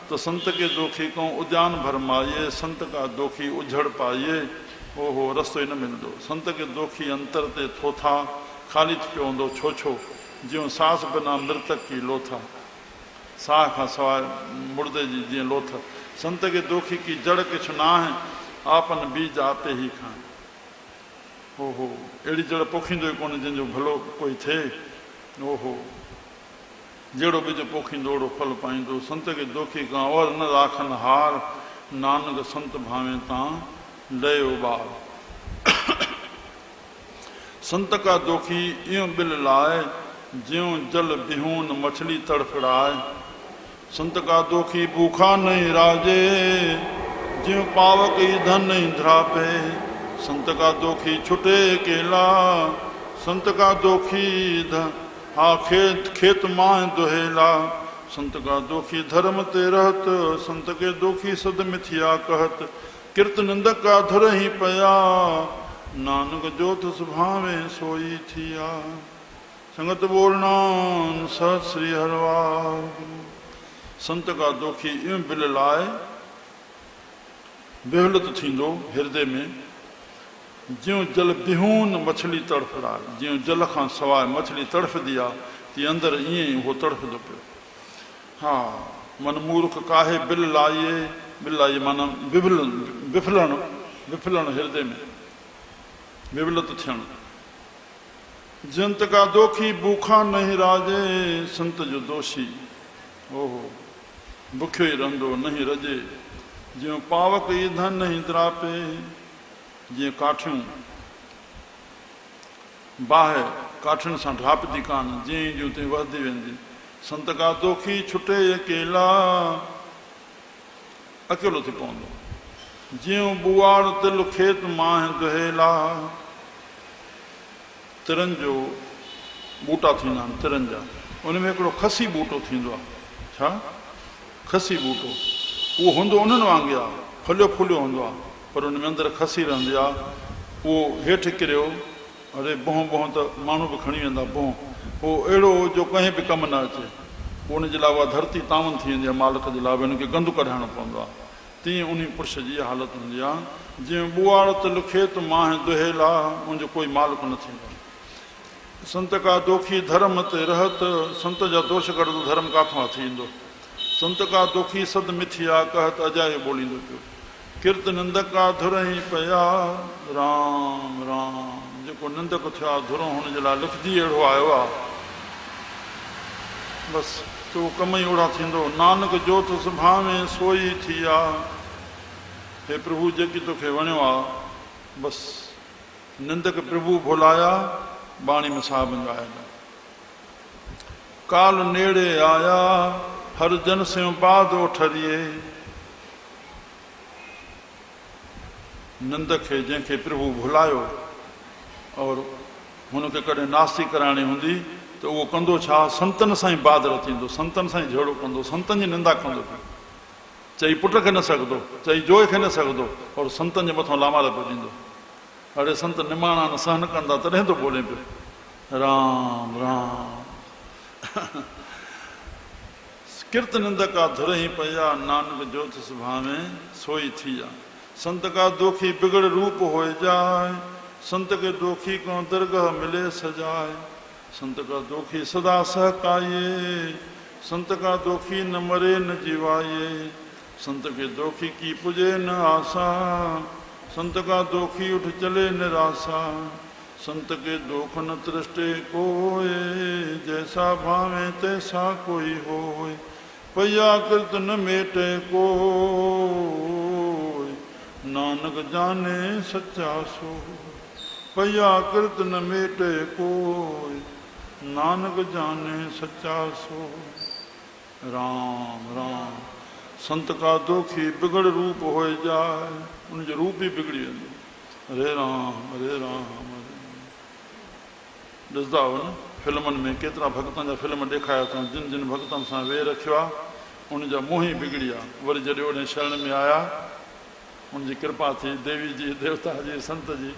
तो संत के दोखी को उद्यान भरमाइए संत का दोखी उजड़ पाइए ओहो रस्तो ही न मिलंदो। संत के दोखी अंतर ते थोथा खाली थी पियो हूंदो छो छो ज्यों सांस बिना मृतक की लोथा साह खां सवाइ मुर्दे जी जीअं लोथ। संत के दोखी की जड़ कुछ ना है आपन बीज आपे ही खाए ओहो अहिड़ी जड़ पोखींदो ई कोन्हे जंहिंजो भलो कोई थिए ओहो जहिड़ो बीज पोखींदो ओड़ो फल पाईंदो। संत के दोखी खां और न राखन हार नानक संत भावे तां लयो बार। संत का दोखी इं बिल लाए ज्यों जल बिहून मछली तड़फड़ाए। संत का दोखी भूखा नहीं राजे ज्यों पावक ही धन नहीं ध्रापे। संत का दोखी छुटे अकेला संत का दोखी खेत खेत माए दुहेला। संत का दोखी धर्म ते रहत संत के दोखी सद मिथिया कहत। किरत निंदक का धुर ही पया नानक जोत सुभावे सोई थिया। संगत बोलना सत श्री हरवार। संत का दोखी यूं बिल लाए बेहलत थींदो हृदय में ज्यों जल बिहून मछली तड़फड़ाए। ज्यों जल खां सवाइ मछली तड़फदी आहे तीअं अंदरि ईअं ई उहो तड़फंदो पियो। हा मन मूर्ख काहे बिल लाइए माना विफलण हृदय में विवलत थियण। जंत का दोखी भूखा नहीं राजे संत जो दोषी ओहो बुखियो ई रहंदो नहीं रजे। ज्यों पावक ई धन नहीं द्रापे जीअं काठियूं बाहि काठियुनि सां ढापदी कान जीअं जूं तीअं वधदी वेंदी। संत का दोखी छुटे अकेला अकेलो थी पवंदो। ज्यों बुआड़ तिल खेत माहे दुहेला। तिरनि जो बूटा थींदा आहिनि तिरनि जा उन में हिकिड़ो खसी बूटो थींदो आहे छा खसी बूटो उहो हूंदो उन्हनि वांगुरु आहे फलियो फुलियो हूंदो आहे पर उन में अंदरि खसी रहंदी आहे। उहो हेठि किरियो अरे बोह बोह त माण्हू बि खणी वेंदा बोह उहो अहिड़ो जो कंहिं बि कमु न अचे उनजे लाइ उहा धरती तावन थी वेंदी आहे मालिक जे लाइ उनखे गंदु कढाइणो पवंदो आहे। तीअं उन पुरुष जी हालति हूंदी आहे जीअं बुआड़ तिल खेत माहे दुहेला उनजो कोई मालिक न थींदो। संत का दोखी धर्म ते रहत संत जा दोष कर तो धर्म काथों थी ईंदो। संत का दोखी सद मिथिया कहत अजायो बोलींदो पियो। किरत निंदक का धुर ही पया राम राम जेको निंदक थिया धुरो हुन जे लाइ लिखजी अहिड़ो आयो आहे बसि तो कम ई ओड़ा थींदो। नानक जोत सुभावे सोई थी आहे। हे प्रभु जेकी तोखे वणियो आहे बसि निंदक प्रभु भुलाया बाणी में साहब आया। काल नेड़े आया हर जन से बाद उठरिए। निंद खे जंहिंखे प्रभु भुलायो और हुनखे कॾहिं नास्ती कराइणी हूंदी त उहो कंदो छा संतनि सां ई बादर थींदो संतनि सां ई झगड़ो कंदो संतनि जी निंदा कंदो पियो। चई पुट खे न सघंदो चई जोइ खे न सघंदो और संतनि जे मथां लामार पियो ॾींदो। अड़े संत निमाणा न सहन कंदा तॾहिं तो बोले पियो राम राम। किरत निंद का धुर ही पया नानक जोत सुभावे सोई थी जा। संत का दोखी बिगड़ रूप हो जाए संत के दोखी को दरगाह मिले सजाए। संत का दोखी सदा सहकाये संत का दोखी न मरे न जीवाये। संत के दोखी की पुजे न आशा संत का दोखी उठ चले निराशा। संत के दोख न तृष्टे कोय जैसा भावे तैसा कोई होय। पया कृत न मेटे कोय नानक जाने सच्चा सो। पया कृत न मेटे कोय नानक जाने सच्चा सो। राम राम। संत का दोखी बिगड़ रूप हो जाए उनजो रूप ही बिगड़ी वेंदो। हरे राम हरे राम। ॾिसंदा हो न फिल्मनि में केतिरा भक्तनि जा फिल्म ॾेखारिया अथऊं जिन जिन भक्तनि सां वेह रखियो आहे उनजा मुंह ई बिगड़ी आहे। वरी जॾहिं उन शरण में आया, उनजी कृपा थी, देवी जी, देवता जी, संत जी,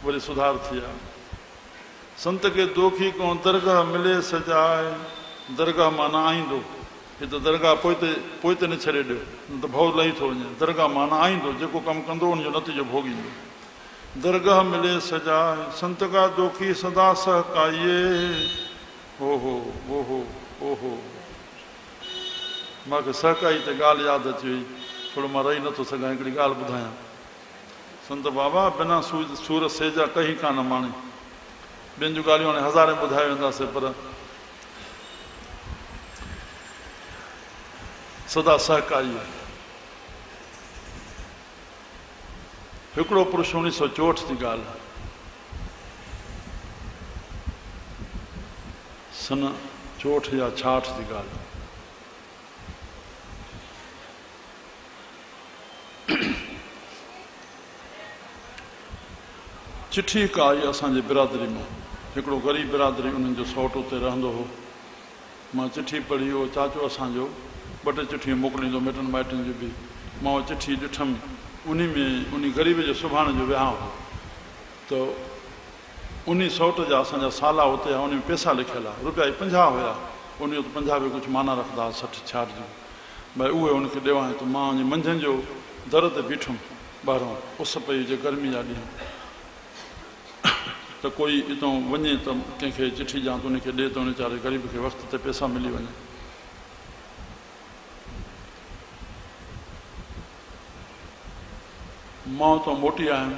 वरी सुधार थी विया। संत खे दोखी को दरगाह मिले सजाए, दरगाह माना आईंदो। हे त दरगाह पोइ ते न छॾे ॾियो, न त भउ लही थो वञे। दरगाह माना आईंदो, जेको कमु कंदो उनजो नतीजो भोगींदो। दरगाह मिले सजाए, संत का दोखी सदा सहकाइए। ओहो ओहो ओहो, मूंखे सहकाई ते ॻाल्हि यादि अची वई, थोरो मां रही नथो सघां। हिकिड़ी ॻाल्हि ॿुधायां। संत बाबा बिना सूरत सेजा कहीं कान माणी। ॿियनि जूं ॻाल्हियूं हाणे हज़ारे ॿुधाए वेंदासीं, पर सदा सहकारी। हिकिड़ो पुरुष 1964 जी ॻाल्हि, सन 64 या 66 जी ॻाल्हि। चिठी हिकु आई असांजे बिरादरी में। हिकिड़ो ग़रीब बिरादरी, उन्हनि जो सौटु उते रहंदो हो। मां चिठी पढ़ी, उहो चाचो असांजो 2 टे चिठियूं मोकिलींदो मिटनि माइटनि जूं बि। मां उहा चिठी ॾिठमि, उन में उन ग़रीब जो सुभाणे जो विहांउ हो। त उन सौट जा असांजा साला हुते हुआ, उन में पैसा लिखियलु आहे, रुपया 50 हुया। उन जो त 50 बि कुझु माना रखंदा हुआ, 60-66 जूं। भई उहे उनखे ॾिवां। त मां वञी मंझंदि जो दर ते बीठुमि, ॿाहिरों उस पई हुजे, गर्मी जा ॾींहं। त कोई हितां वञे त कंहिंखे चिठी ॾियां त उनखे ॾिए त उन वीचारे ग़रीब खे वक़्त ते पैसा मिली वञे। मां उतां मोटी आयुमि,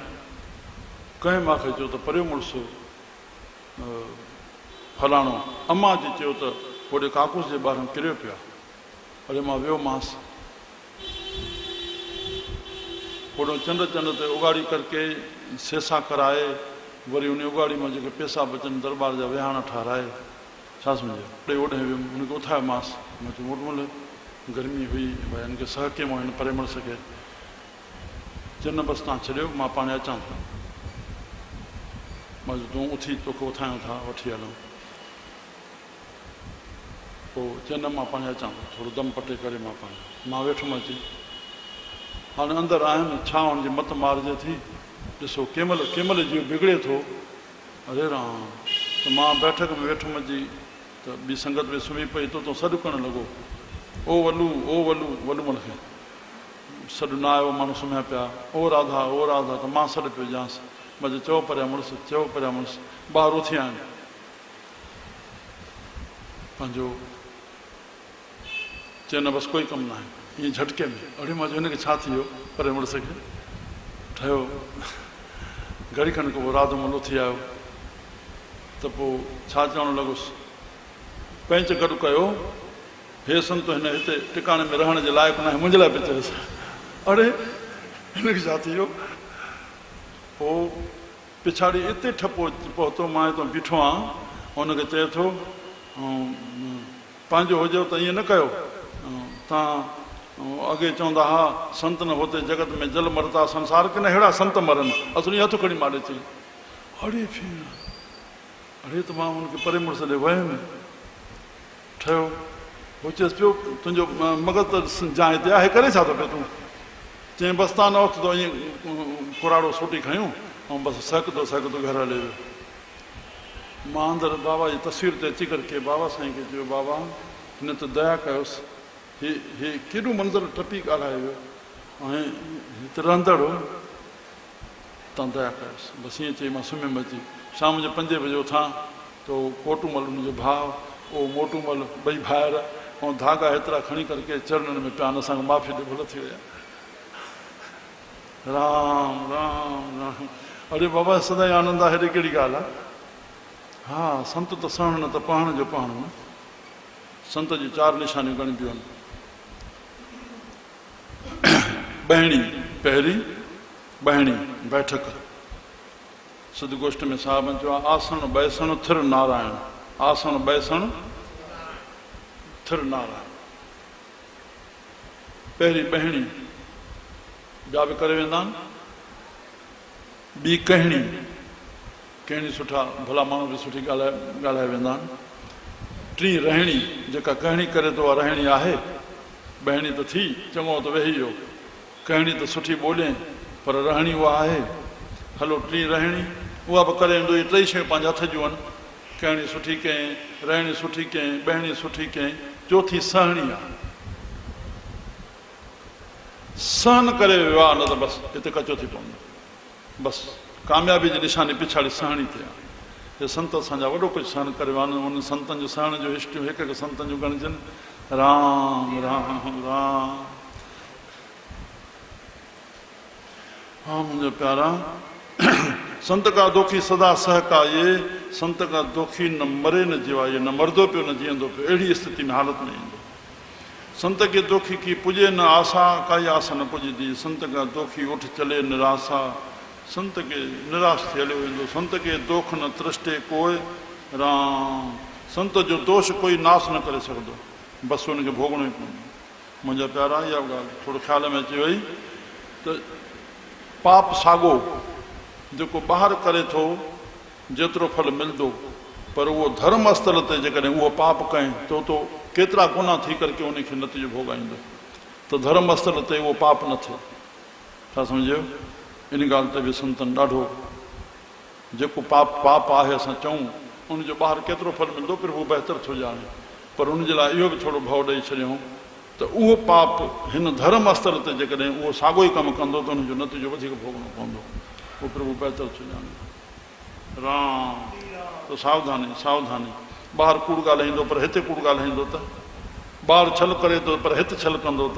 कंहिं मूंखे चयो त परियो मुड़ुसु फलाणो अम्मा जी चयो त होॾे काकूस जे ॿाहिरां किरियो पियो आहे। अड़े मां वियोमांसि, होॾो चंड ते उगाड़ी करके सेसा कराए, वरी उन उगाड़ी मां जेके पैसा बचनि दरबार जा विहाणा ठाराए, छा सम्झो, ॾे ओॾे वियुमि, उनखे उथायोमांसि। मां चयो ओॾमहिल गर्मी हुई, भई हिनखे सहके मां हिन परे मुड़ुस खे। चवनि बसि तव्हां छॾियो, मां पाणे अचां थो। मां चयो तूं उथी, तोखे उथायूं था, वठी हलूं। पोइ चवनि मां पाणे अचां थो, थोरो दम पटे करे मां पाणे। मां वेठुमि अची, हाणे अंदरि आयुमि, छा हुनजी मत मारिजे थी। ॾिसो कंहिं महिल जीअं बिगड़े थो। अरे राम! त मां बैठक में वेठुमि अची, त ॿी संगत में सुम्ही पई, तो सॾु करणु लॻो, ओ वलू ओ वलू। वलूमल खे सॾु न आयो, माण्हू सुम्हिया पिया, ओ राधा ओ राधा। त मां सॾु पियो ॾियांसि। मां चयो चओ परियां मुड़ुसु, चओ परियां मुड़ुसु। ॿाहिरि उथी आयुमि पंहिंजो, चए न बसि कोई कमु न आहे, ईअं झटके में। अड़े मां चयो हिनखे छा थी वियो, परे मुड़ुस खे ठहियो। घड़ी खनि खां पोइ राधोमल उथी आयो, त पोइ छा चवणु लॻुसि, पंहिंज गॾु कयो, हे संत हिन हिते टिकाणे में रहण जे लाइक़ु न आहे, मुंहिंजे लाइ पियो चयोसि। अड़े हिनखे छा थी वियो। पोइ पिछाड़ी हिते ठपो पहुतो, मां हितां बीठो आहियां। हुनखे चए थो, पंहिंजो हुजेव त ईअं न कयो, तव्हां अॻे चवंदा हा संत न होते जगत में जल मरता संसार के न, अहिड़ा संत मरनि। असुली हथु खणी मारे चई, अड़े फिर, अड़े त मां हुनखे परे मुड़ुस ॾे वियुमि, ठहियो। हो चएसि पियो तुंहिंजो मगज़ त जां हिते आहे, करे छा थो पियो तूं। चई बसि तव्हां न उथंदो, ईअं कुराड़ो सोटी खयूं ऐं बसि सहकंदो घर हले वियो। मां अंदरि बाबा जी तस्वीर ते अची करके बाबा साईं खे चयो, बाबा हिन त दया कयोसि, हे केॾो मंज़र टपी ॻाल्हाए वियो, ऐं हिते रहंदड़ तव्हां दया कयोसि। बसि ईअं चई मां सुम्हियमि अची। शाम जो 5 बजे उथां त कोटूमल हुनजो भाउ, ओ मोटूमल, ॿई भाइर, ऐं धागा हेतिरा खणी करके चरणनि में पिया, असांखे माफ़ी ॾे, भुल थी विया। राम राम राम। अरे बाबा सदाईं आनंद आहे, हेॾी कहिड़ी ॻाल्हि आहे। हा संत त सहण न त पढ़ण जो पढ़ण न। संत जी 4 निशानियूं ॻणिबियूं आहिनि। बहिणी पहिरीं, बहिणी बैठक। सिद्धगोष्ठ में साहिबनि चयो आहे, आसन बैसण थिर नारायण, आसन बैसण थिर नारायण। पहिरीं बहिणी, ॿिया बि करे वेंदा आहिनि। ॿी कहणी, कहणी सुठा भला माण्हू बि सुठी ॻाल्हाए वेंदा आहिनि। 3 रहणी, जेका कहणी करे थो रहणी आहे। बहिणी त थी चङो त वेही वियो, कहणी त सुठी ॿोलियईं पर रहणी उहा आहे। हलो टी रहणी उहा बि करे ईंदो, इहे टई शयूं पंहिंजे हथ जूं आहिनि। कहणी सुठी कयईं, रहणी सुठी कयईं, बहिणी सुठी कयईं, चौथी सहणी आहे। सहन करे वियो आहे, न त बसि हिते कचो थी पवंदो। बसि कामयाबी जी निशानी पिछाड़ी सहणी थिए आहे। हे संत असांजा वॾो कुझु सहन करे विया आहिनि। उन संतनि जो सहण जो हिस्ट्रियूं हिकु हिकु संतनि जूं ॻणजनि। राम राम राम। हा मुंहिंजो प्यारा, संत का दोखी सदा सहका ये, संत का दोखी न मरे न जीवाए, न मरदो पियो न जीअंदो पियो, अहिड़ी स्थिति में हालत में ईंदो। संत के दोखी की पुजे न आशा, काई आशा न पुॼंदी। संत का दोखी उठ चले निराशा, संत के निराश थी हलियो वेंदो। संत के दोख न तृष्टे कोई, राम। संत जो दोष कोई नाश न करे सघंदो, बसि हुनखे भोगणो ई पवंदो। मुंहिंजा प्यारा, इहा ॻाल्हि थोरो ख़्याल में अची वई त पाप साॻो जेको ॿाहिरि करे थो जेतिरो फल मिलंदो, पर उहो धर्म स्थल ते जेकॾहिं उहो पाप कयईं त तो केतिरा गुनाह थी करके उनखे नतीजो भोॻाईंदो। त धर्म स्थल ते उहो पाप न थिए। छा सम्झो? इन ॻाल्हि ते बि संतनि ॾाढो, जेको पाप आहे असां चऊं उनजो ॿाहिरि केतिरो फल मिलंदो प्रभु बहितर थो ॼाणे, पर उनजे लाइ इहो बि थोरो भउ ॾेई छॾियऊं त उहो पाप हिन धर्म स्थल ते जेकॾहिं उहो साॻियो ई कमु कंदो त उनजो नतीजो वधीक भोॻणो पवंदो। उहो प्रभु बहितर थो ॼाणे। राम। त सावधानी सावधानी। ॿाहिरि कूड़ ॻाल्हाईंदो पर हिते कूड़ ॻाल्हाईंदो त, ॿाहिरि छल करे थो पर हिते छल कंदो त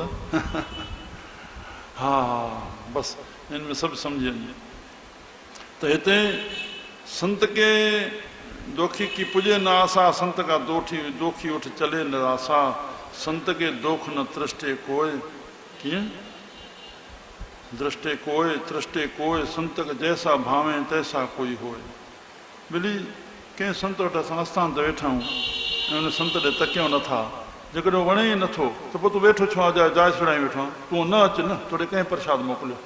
हा बसि हिन में सभु सम्झी वञे। त हिते संत के दोखी की पुॼे न आशा, संत का दोखी उठ चले निराशा, संत के दोख न तृष्टे कोई। कीअं? दृष्टे कोई तृष्टे कोई, संत के जैसा भावे तैसा कोई होए। मिली कंहिं संत वटि असां आस्थान ते वेठा आहियूं ऐं उन संत ॾे तकियूं नथा, जेकॾहिं वणे ई नथो त पोइ तूं वेठो छो आहे, जाइ छॾाई वेठो आहे, तूं न अचु न, तोड़े कंहिं प्रसाद मोकिलियो।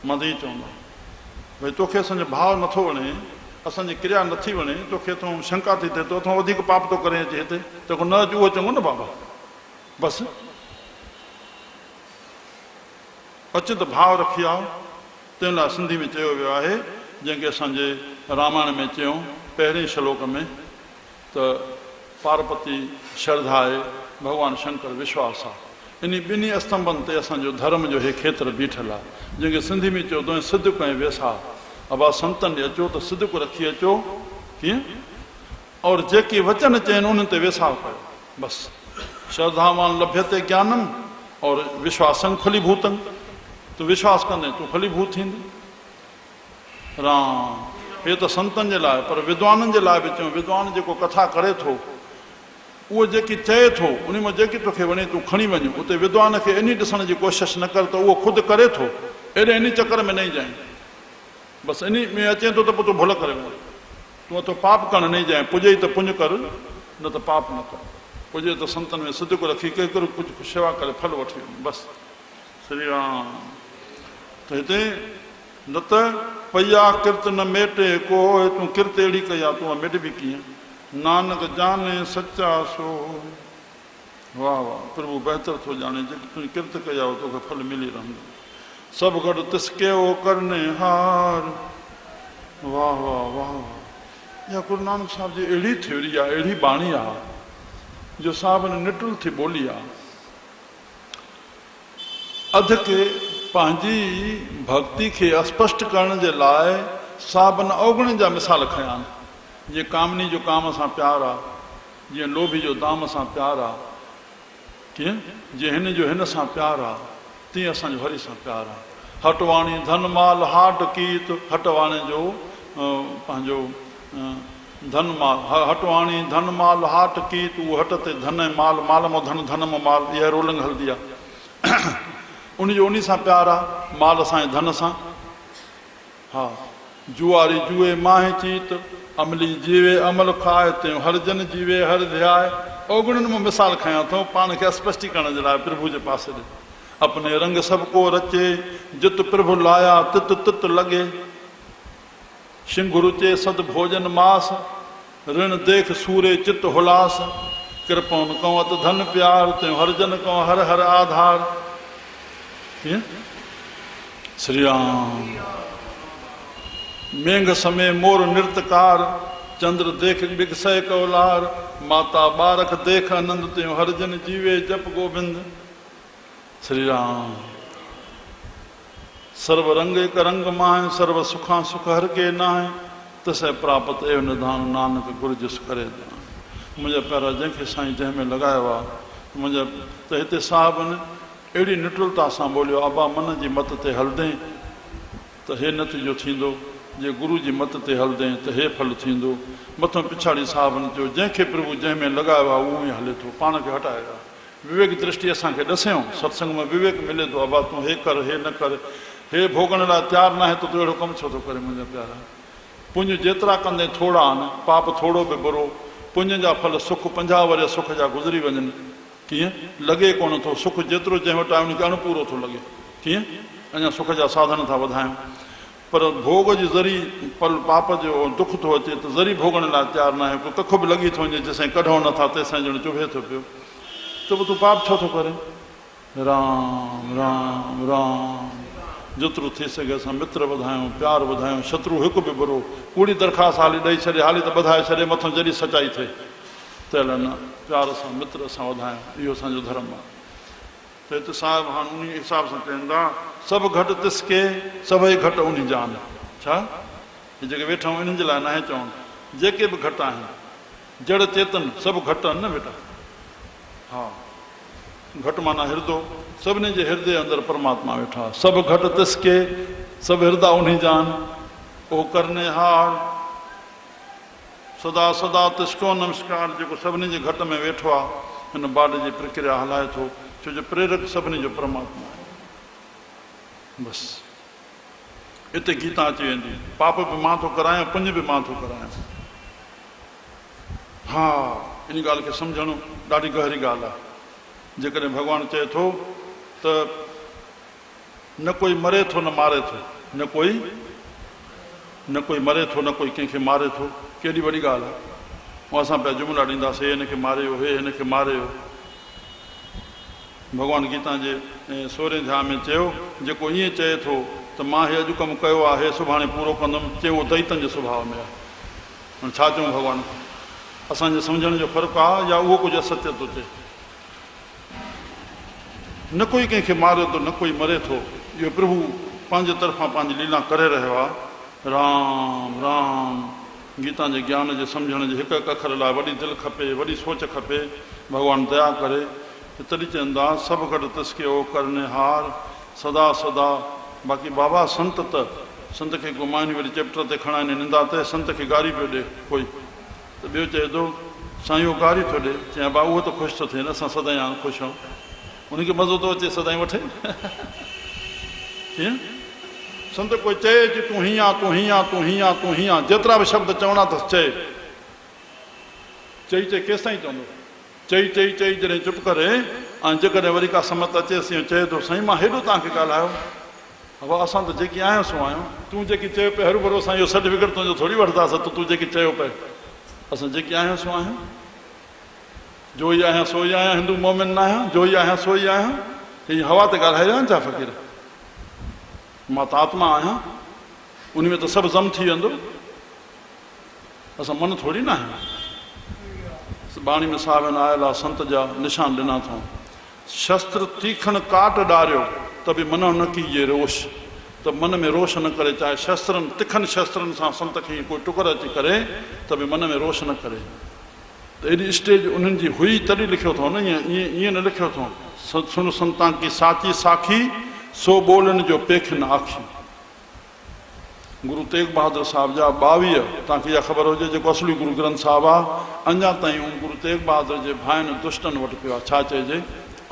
मां त ईअं चवंदो भई तोखे असांजो भाव नथो वणे, असांजी क्रिया नथी वणे, तोखे तूं शंका थी थिए, तोथां वधीक पाप थो करे अचे हिते, त को न अचु उहो चङो न बाबा। बसि अचु त भाव रखी आओ। तंहिं लाइ सिंधी में चयो वियो आहे, जंहिंखे असांजे रामायण में चयूं पहिरें श्लोक में त पार्वती श्रद्धा आहे, भॻवानु शंकर विश्वास आहे। इन ॿिन्ही स्तंभनि ते असांजो धर्म जो हे खेत्र बीठल आहे, जंहिंखे सिंधी में चयो तो सिदक ऐं वेसा। अबा संतनि ॾे अचो त सिदक रखी अचो। कीअं? और जेके वचन चइनि उन्हनि ते वेसाह कयो। बसि श्रद्धावान लभ्यते ज्ञानम और विश्वासं फलीभूतम। तूं विश्वास कंदे तूं फलीभूत थींदे। राम। हे त संतनि जे लाइ, पर विद्वाननि जे लाइ बि चयूं, विद्वान जेको कथा करे थो उहो जेकी चए थो उन मां जेकी तोखे वणे तूं खणी वञ। उते विद्वान खे इन ॾिसण जी कोशिशि न कर त उहो ख़ुदि करे थो, एॾे इन चकर में न ई जाए। बसि इन में अचे थो त पोइ तूं भुल करे वञ। तूं तो पाप करणु न जाए, पुॼे त पुञ कर, न त पाप न कर। पुॼे त संतनि में सिदक रखी केतिरो कुझु शेवा करे फल वठी वञ। बसि श्री राम। त हिते न त पया किर्त न मेटे को, तूं किर्त अहिड़ी कई आहे, तूं मेट बि कीअं। नानक जाने सचा सो। वाह वाह, प्रभु बहितर थो ॼाणे, जेकी तूं किर्त कई आहे तोखे फल मिली रहंदो। सभु गॾु तिसके ओ करने हार। वाह वाह वाह। इहा गुरु नानक साहिब जी अहिड़ी थ्योरी आहे, अहिड़ी बाणी आहे जो साहिब ने निटुल थी ॿोली आहे। अध के पंहिंजी भक्ति खे स्पष्ट करण जे लाइ साहिबनि अवगुणनि जा मिसाल खया आहिनि। जीअं कामनी जो काम सां प्यारु आहे, जीअं लोभी जो दाम सां प्यारु आहे, कीअं जीअं हिन जो हिन सां प्यारु आहे, तीअं असांजो हरि सां प्यारु आहे। हटवाणी धन माल हाट कीत, हटवाणे जो पंहिंजो धन माल, हटवाणी धन माल हाट कीत, उहो हट ते धन ऐं माल, माल मां धन, धन मां माल, इहा रोलिंग हलंदी आहे। उनजो उन सां प्यारु आहे, माल सां ऐं धन सां। हा, जुआरी जुए माहे चीत, अमली जीवे अमल खाए, त्यों हर जन जीवे हर ध्याए। अवगुणनि मां मिसाल खयां थो पाण खे स्पष्टीकरण जे लाइ प्रभु जे पासे ॾे। अपने रंग सबको रचे, जित प्रभु लाया तित तित लॻे। सिंह रुचे सद भोजन मास, ऋण देख सूरे चित हुलास। कृपौन कंवत धन प्यार त्यों हर जन को हर हर आधार। श्री राम। मेघ समय मोर नृत्यकार चंद्र देख बिगसय कौलार माता बारक देख आनंद त्यों हर जन जीवे जप गोविंद। श्री राम। सर्व रंग एक रंग माहे सर्व सुखा सुख हर के नाहे तसे प्राप्त एव निधान नानक गुरु जिस करे ध्यान। मुझे प्यारा जंहिंखे साईं जंहिंमें लगायो आहे मुझे त हिते साहिबनि अहिड़ी निटुलता सां बोलियो अबा मन जी मत ते हलंदे त हे नतीजो थींदो जे गुरु जी मत ते हलंदे त हे फल थींदो। मथां पिछाड़ी साहिबनि चयो जंहिंखे प्रभु जंहिंमें लगायो आहे उहो ई हले थो पाण खे हटाए। विवेक दृष्टि असांखे ॾसियऊं सत्संग में विवेक मिले थो अबा तूं हे कर हे न कर हे भोगण लाइ तयारु न आहे त तूं अहिड़ो कमु छो थो करे। मुंहिंजा प्यारा पुञ जेतिरा कंदे थोड़ा आहिनि पाप थोड़ो बि बुरो पुञ जा फल सुख 50 वरे सुख जा गुज़री वञनि कीअं लॻे कोन थो सुख जेतिरो जंहिं वटि आहे उनखे अणपूरो थो लॻे कीअं अञा सुख जा साधन था वधायूं पर भोग जी ज़री पल पाप जो दुख थो अचे त ज़री भोगण लाइ तयारु न आहे को कख बि लॻी थो वञे जेसिताईं कढूं नथा तेसिताईं ॼण चुभे थो पियो त पोइ तूं पाप छो थो करे। राम राम राम। जेतिरो थी सघे असां मित्र वधायूं प्यार वधायूं शत्रु हिकु बि बुरो कूड़ी दरख़्वास्त हाली ॾेई छॾे हाली त ॿधाए छॾे मथां जॾहिं सचाई थिए त न प्यार सां मित्र सां वधायूं इहो असांजो धर्म आहे। त हिते साहिब हाणे उन हिसाब सां चवनि था सभु घटि तिसके सभई घटि उन जान। छा हे जेके वेठा आहियूं इन्हनि जे लाइ न आहे चवणु जेके बि घटि आहिनि जड़ चेतन सभु घटि आहिनि न बेटा। हा घटि माना हिरदो सभिनी जे हृदय अंदरि परमात्मा वेठा सभु घटि तिसके सभु हृदा उन्ही जान ओ करने हार सदा सदा तिसको नमस्कार जेको सभिनी जे घटि में वेठो आहे हिन बाड जी प्रक्रिया हलाए थो छो जो प्रेरक सभिनी जो परमात्मा आहे। बसि हिते गीता अची वेंदी पाप बि मां थो करायां पुञ बि मां थो करायां। हा इन ॻाल्हि खे सम्झणु ॾाढी गहरी ॻाल्हि आहे। जेकॾहिं भॻवानु चए थो त न कोई मरे थो न मारे थो न कोई मरे थो न कोई कंहिंखे मारे थो केॾी वॾी ॻाल्हि आहे। ऐं असां पिया जुमिला ॾींदासीं हे हिनखे मारियो हे हिनखे मारियो। भॻवानु गीता जे 16 अध्याय में चयो जेको ईअं चए थो त मां हे अॼु कमु कयो आहे हे सुभाणे पूरो कंदुमि चयो दैतनि जे स्वभाव में आहे। हाणे छा चयूं भॻवानु असांजे सम्झण जो फ़र्क़ु आहे या उहो कुझु असत्य थो चए। न कोई कंहिंखे मारे थो न कोई मरे थो इहो प्रभु पंहिंजे तरफ़ां पंहिंजी लीला करे रहियो आहे। राम राम गीता जे ज्ञान जे सम्झण जे हिकु हिकु अखर लाइ वॾी दिलि खपे वॾी सोच खपे। भॻवानु दया करे तॾहिं चवंदा सभु गॾु तिसके ओ करने हार सदा सदा। बाक़ी बाबा संत त संत खे घुमाइनि वरी चैप्टर ते खणाइनि निंदा ते संत खे गारी पियो ॾे कोई त ॿियो चए थो साईं उहो गारी थो ॾे चयां बा उहो त ख़ुशि थो थिए न असां सदाईं हाणे ख़ुशि आहियूं उनखे मज़ो थो अचे सदाईं वठे कीअं संत कोई चए कि तूं हीअं तूं हीअं तूं हीअं तूं हीअं जेतिरा बि शब्द चवणा अथसि चए चई चई केसि ताईं चवंदो चई चई चई जॾहिं चुप करे ऐं जेकॾहिं वरी का समत अचेसि चए थो साईं मां हेॾो तव्हांखे ॻाल्हायो बाबा असां त जेकी आहियूं सो आहियूं तूं जेकी चयो पिए हरू भरो असां इहो सर्टिफिकेट तुंहिंजो थोरी वठंदासीं तूं जेकी चयो पिए असां जेकी आहियूं सो आहियूं जो ई आहियां सो ई आहियां हिंदू मोमिन न आहियां जो ई आहियां सो ई आहियां हीअ हवा ते ॻाल्हाए रहिया आहिनि छा फ़क़ीर मां त आत्मा आहियां उन में त सभु ज़म थी वेंदो असां मन थोरी न आहियूं। बाणी में साहिबनि आयल आहे संत जा निशान ॾिना अथऊं शस्त्र तीखण काट ॾारियो त बि मन न कीजे रोश त मन में रोश न करे चाहे शस्त्रनि तिखनि शस्त्रनि सां संत खे कोई टुकर अची करे त बि मन में रोश न करे त एॾी स्टेज उन्हनि जी हुई तॾहिं लिखियो अथऊं न ईअं न लिखियो अथऊं सुन संतां की साची साखी सो ॿोलनि जो पेखिन आखी। गुरु तेग बहादुर साहिब जा 22 तव्हांखे इहा ख़बर हुजे जेको असली गुरु ग्रंथ साहिबु आहे अञा ताईं गुरु तेग बहादुर जे भाइनि दुष्टनि वटि पियो आहे छा चइजे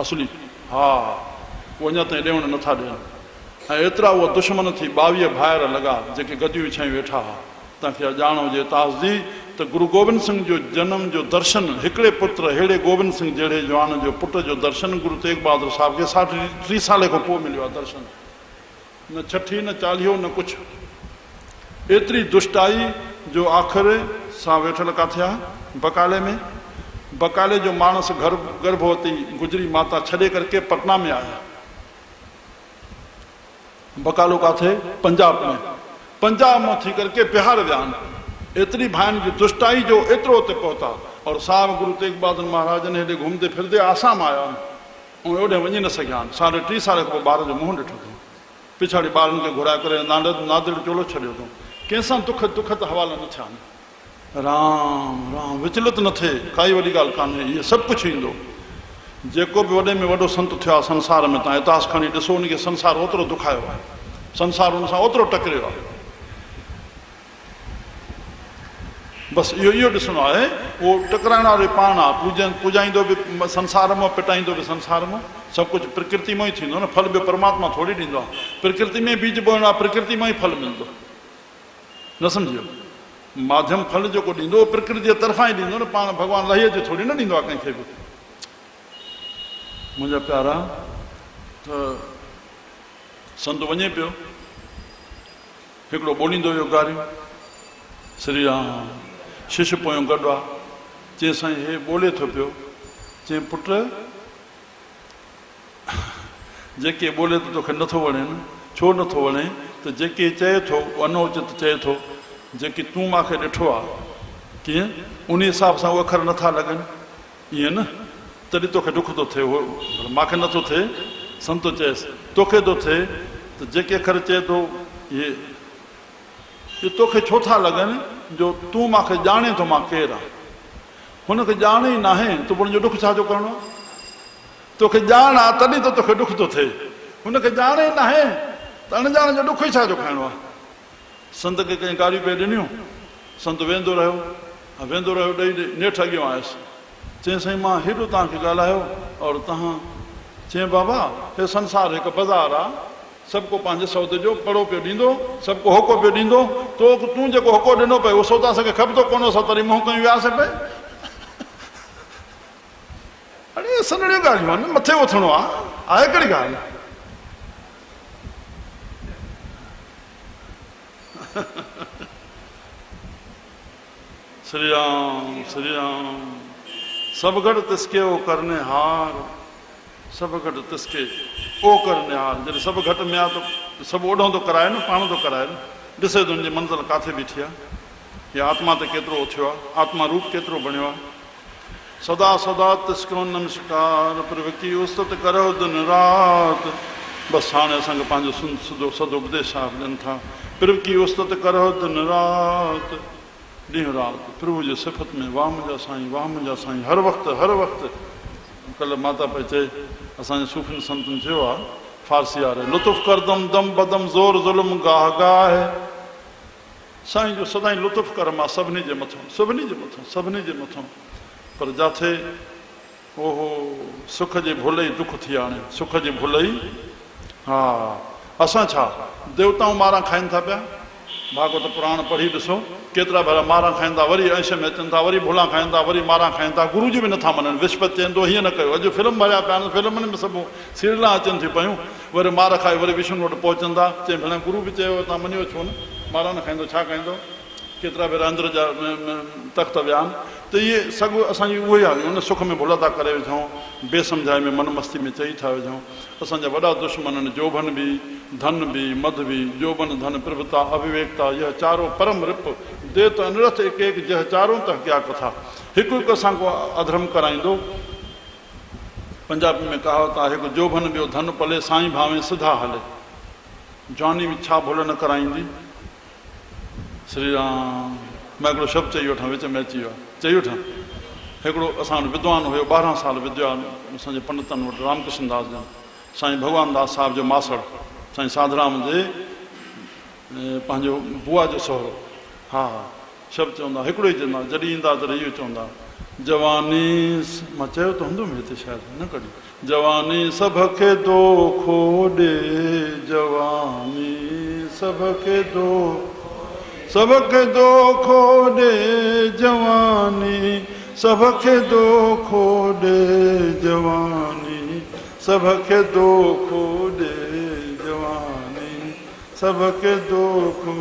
असली हा उहो अञा ताईं ॾियण नथा ॾियनि ऐं एतिरा उहा दुश्मन थी 22 भाइर लॻा जेके गदियूं विछायूं वेठा हुआ। तव्हांखे ॼाण हुजे ताज़ी त गुरु गोबिंद सिंह जो जनम जो दर्शन हिकिड़े पुत्र अहिड़े गोबिंद सिंह जहिड़े जवान जो पुट जो दर्शन गुरु तेग बहादुर साहिब खे 3 साल खां पोइ मिलियो आहे दर्शन न 60 न 40 न कुझु एतिरी दुष्टाई जो आख़िर सां वेठल किथे आहे बकाले में बकाले जो मानस गर्भवती गुजरी माता छॾे करके पटना में आया। बकालो काथे? पंजाब में। पंजाब में थी करके बिहार विया आहिनि। एतिरी भाइनि जी दुष्टाई जो एतिरो उते पहुता। और साहिब गुरु तेग बहादुर महाराज ने हेॾे घुमंदे फिरंदे आसाम आया आहिनि ऐं ओॾे वञी न सघिया आहिनि। 3.5 साल खां पोइ ॿार जो मुंहुं ॾिठो अथऊं। पिछाड़ी ॿारनि खे घुराए करे नादिड़ चोलो छॾियो अथऊं। कंहिंसां दुख त हवाला न थिया आहिनि। राम राम विचलित न थिए, काई वॾी ॻाल्हि कान्हे। इहे सभु कुझु ईंदो। जेको बि वॾे में वॾो संत थियो आहे संसार में, तव्हां इतिहास खणी ॾिसो, उनखे संसार ओतिरो दुखायो आहे, संसार उन सां ओतिरो टकरियो आहे। बसि इहो ॾिसणो आहे। उहो टकराइण वारो पाण आहे। पूजाईंदो बि संसार में, पिटाईंदो बि संसार में। सभु कुझु प्रकृति में ई थींदो न। फल बि परमात्मा थोरी ॾींदो आहे। प्रकृति में बीज बोइणो आहे, प्रकृति में ई फल मिलंदो। न सम्झियो? माध्यम फल जेको ॾींदो प्रकृति जे तरफ़ां ई ॾींदो न। पाण भॻवानु लहीअ जो थोरी न ॾींदो आहे कंहिंखे बि। मुंहिंजा प्यारा, त संत वञे पियो, हिकिड़ो ॿोलींदो वियो गारियूं, श्री राम। शिष्य पोयों गॾु आहे। चई साईं हे ॿोले थो पियो। चई पुट जेके ॿोले त तोखे नथो वणे न। छो नथो वणे? त जेके चए थो अनौचित चए थो, जेकी तूं मूंखे ॾिठो आहे कीअं उन हिसाब सां उहे अखर नथा लॻनि, ईअं न। तॾहिं तोखे डुख थो थिए। उहो मूंखे नथो थिए, संतो चएसि तोखे थो थिए। त जेके अखर चए थो इहे तोखे छो था लॻनि? जो तूं मूंखे ॼाणे थो मां केरु आहियां। हुनखे ॼाण ई न आहे त हुनजो डुख छाजो करिणो आहे? तोखे ॼाण आहे तॾहिं त तोखे डुख थो थिए। हुनखे ॼाण ई न आहे त अणॼाण जो डुख ई छाजो खाइणो आहे? संत खे कंहिं गारियूं पे ॾिनियूं। संत वेंदो रहियो ॾेई नेठि अॻियो आयुसि। चई साईं मां हेॾो तव्हांखे ॻाल्हायो और तव्हां। चई बाबा हे संसार हिकु बाज़ार आहे। सभु को पंहिंजे सौदे जो पड़ो पियो ॾींदो, सभु को होको पियो ॾींदो। तूं जेको होको ॾिनो पए उहो सौदा असांखे ख़बरतो कोन। असां तरी मुंहुं कयूं वियासीं पए। अड़े सनड़ियूं ॻाल्हियूं आहिनि, मथे उथिणो आहे कहिड़ी ॻाल्हि? श्री राम श्री राम। सब गढ़ तिसके ओ करने हार, सब गढ़ तिसके ओ करने हार। जॾहिं सभु घटि में आहे त सभु ओॾो थो कराए न, पाण थो कराए न। ॾिसे थो हुनजी मंज़िल किथे बीठी आहे, या आत्मा ते केतिरो उथियो आहे, आत्मा रूप केतिरो बणियो आहे। सदा सदा तिसको नमस्कार, प्रभु की उस्तत करो दिन रात। बसि हाणे असांखे पंहिंजो सदो उपदेश ॾियनि था। प्रभु की उस्तत करो दिन रात, ॾींहुं राति प्रभु जे सिफ़त में। वाह मुंहिंजा साईं, वाह मुंहिंजा साईं। हर वक़्तु कल्ह माता पई चए, असांजे सूफ़ियुनि संतनि चयो आहे फारसी वारे, लुत्फ़ करदम दम बदम ज़ोर ज़ुल्म गाह गाह। साईं जो सदाईं लुत्फ़ कर मां सभिनी जे मथां। पर जिथे ओहो सुख जे भुल ई दुख थी हाणे। सुख जी भुल ई। हा असां छा देवताऊं मारा खाइनि था पिया। भागवत पुराण पढ़ी ॾिसो, केतिरा भेरा मारा खाईंदा, वरी अंश में अचनि था, वरी भुला खाईंदा, वरी मारा खाइनि था। गुरू जी बि नथा मञनि। विस्पति चवंदो हीअं न कयो। अॼु फिल्म भरिया पिया आहिनि, फिल्मुनि में सभु सीरियलां अचनि थियूं पियूं। वरी मार खाए वरी विष्णु वटि पहुचंदा। चई भेण गुरू बि चयो तव्हां मञियो छो न? मारा न खाईंदो छा खाईंदो? केतिरा भेरा अंदर जा तख़्त विया आहिनि। त इहे सॻु असांजी उहो ई आहे। उन सुख में भुल था करे विझूं, बेसमझाई में मन मस्ती में चई था विझूं। असांजा वॾा दुश्मन आहिनि। जोबन बि, धन बि, मद बि। जोबन धन प्रभुता अविवेकता, इहा चारो परम रिप देत अनरथ एक एक जह चारों तक क्या कथा। हिकु हिकु असांखो अधर्म कराईंदो। पंजाबी में कहावत आहे, हिकु जोबन ॿियो धन पले, साईं भावे सिधा हले। जवानी में छा भुल न कराईंदी। श्री राम। मां हिकिड़ो शब्द चई वठां, विच में अची वियो आहे, चई वठां। हिकिड़ो असां वटि विद्वान हुयो, 12 साल विद्वान असांजे पंडितनि वटि, रामकृष्ण दास जन। साईं भगवान दास साहिब जो मासड़, साईं साधराम जे पंहिंजो बुआ जो सहुरो। हा शब्द चवंदा, हिकिड़ो ई चवंदा, जॾहिं ईंदा तॾहिं इहो चवंदा, जवानी मां चयो त हूंदो हिते शायदि न कढी। जवानी सभ खे दोखो ॾे, जवानी सभ खे दोखो ॾे, जवानी सभ खे दोखो ॾे, जवानी सभ खे दोखो ॾे, जवानी सभ खे दोखो।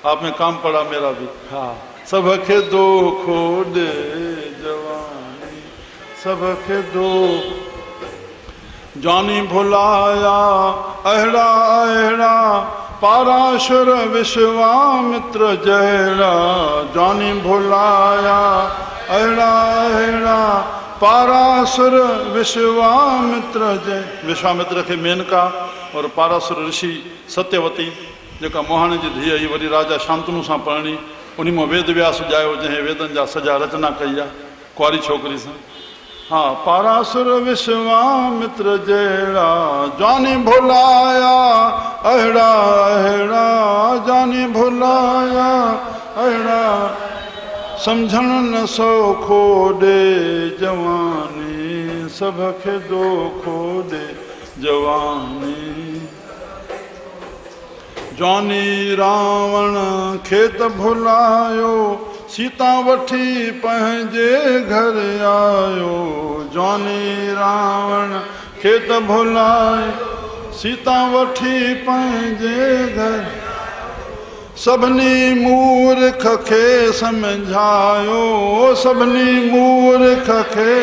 आप में काम पड़ा मेरा भी। हाँ सब के दुखो दे जवान। सबके दो जानी भुलाया अहिड़ा अहिड़ा पाराशुर विश्वामित्र जहिड़ा जानी भुलाया अहिड़ा अहिड़ा पारासुर विश्वामित्र जय विश्वामित्र के मेनका और पारासुर ऋषि सत्यवती जेका मोहाणे जी धीअ हुई वरी राजा शांतनु सां परणी उन में वेद व्यास जायो जंहिं वेदन जा सॼा रचना कई आहे कुआरी छोकिरी सां हाँ पारासुर विश्वामित्र जहिड़ा जानी भुलाया अहिड़ा अहिड़ा जानी भुलाया अहिड़ा समझण न सौखो ॾे जवानी सबके दोखो ॾे जवानी जानी रावण खेत भुलायो सीता वठी पंहिंजे घर आयो जानी रावण खेत भुलायो सीता वठी पंहिंजे घर सभिनी मूर्ख खे सम्झायो सभिनी मूर्ख खे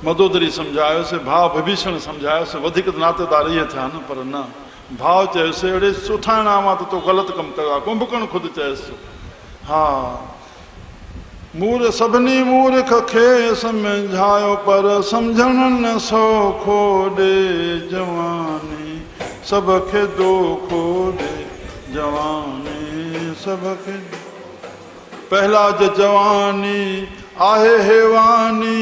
मदोदरी सम्झायोसि भाउ विभीषण सम्झायोसि वधीक नातेदार इहे थिया न पर न भाउ चयोसि अहिड़े सुठाइणा हुआ त तो ग़लति कमु कयो आहे कुंभकर्ण ख़ुदि चयसि हा सभिनी मूर्ख खे सम्झायो पर सम्झण न सौखो ॾे जवानी सबके दोखो ॾे जवानी सबके पहला जवानी आहे हेवानी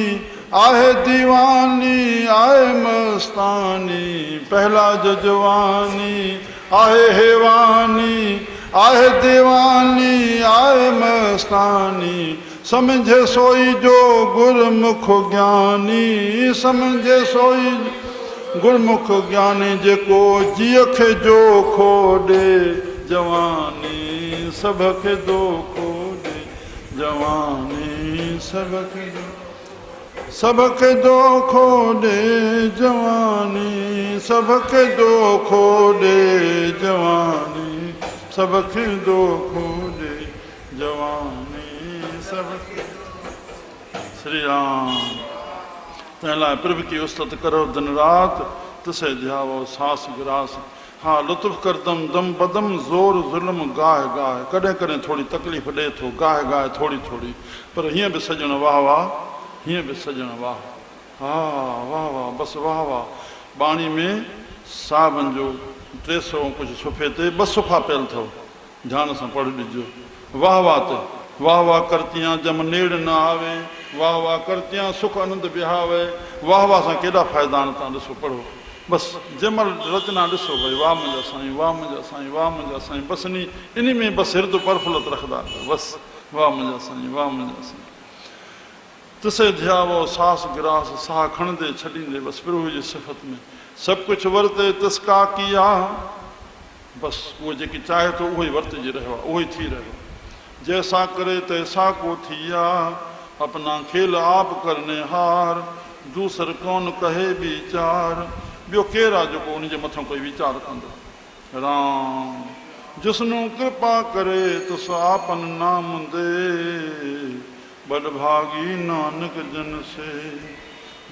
आहे दीवानी आहे मस्तानी पहला जवानी आहे हेवानी आहे दीवानी आहे मस्तानी समझे सोई जो गुरमुख ज्ञानी समझे सोई गुरमुख ज्ञानी जेको जीअ खे जोखो ॾे जवानी सबके दोखो ॾे जवानी सबके दोखो ॾे जवानी सबके दोखो ॾे जवानी सबके दोखो ॾे जवानी सबके श्री राम तंहिं लाइ प्रभु की उस्तत करो दिन रात तिसे ध्यावो सास गिरास हाँ लुत्फ़ करदम दम बदम ज़ोर ज़ुल्म गाह गाह कॾहिं कॾहिं थोड़ी तकलीफ़ ॾे थो गाह गाह थोड़ी थोड़ी पर हीअं बि सॼण वाह वाह हीअं बि सॼण वाह हा वाह वाह बसि वाह वाह बाणी में साहबनि जो 300 कुझु सुफ़े ते 2 सुफ़ा पियल अथव ध्यान सां पढ़ ॾिजो वाह वाह ते वाह वाह करतियां जम नेड़ न आवे वाह वाह करतियां सुख आनंद बिहावे वाह वाह सां केॾा फ़ाइदा आहिनि तव्हां ॾिसो पढ़ो बसि जंहिंमहिल रचना ॾिसो भई वाह मुंहिंजा साईं वाह मुंहिंजा साईं वाह मुंहिंजा साईं बसि इन में बसि हिर्द प्रफुल्लत रखंदा बसि वाह मुंहिंजा साईं वाह मुंहिंजा साईं तिसे ध्यावो सास गिरास साह खणंदे छॾींदे बसि प्रभु जी सिफ़त में सभु कुझु वरिते तिस्का किया बसि उहो जेकी चाहे थो उहो ई वरितजी रहियो आहे उहो ई थी रहियो जैसा करे तैसा को थिया अपना खेल आप करने हार दूसर कौन कहे विचार ॿियो केरु आहे जेको उनजे मथां कोई वीचार कंदो राम जिसनु कृपा करे तुस आपन नाम दे बड़भागी नानक जन से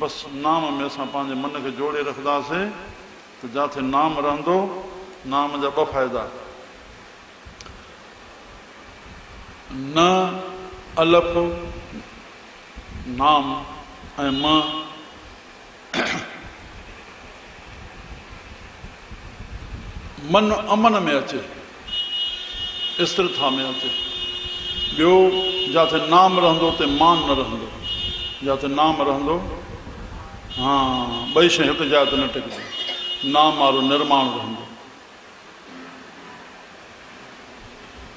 बसि नाम में असां पंहिंजे मन खे जोड़े रखंदासीं त जिथे नाम रहंदो नाम जा 2 फ़ाइदा न अलफ नाम ऐं मां मन अमन में अचे स्थिरता में अचे ॿियो जिथे नाम रहंदो उते मान न रहंदो जिथे नाम रहंदो हाँ 2 शयूं हिकु जाइ ते न टिकंदी नाम वारो निर्माण रहंदो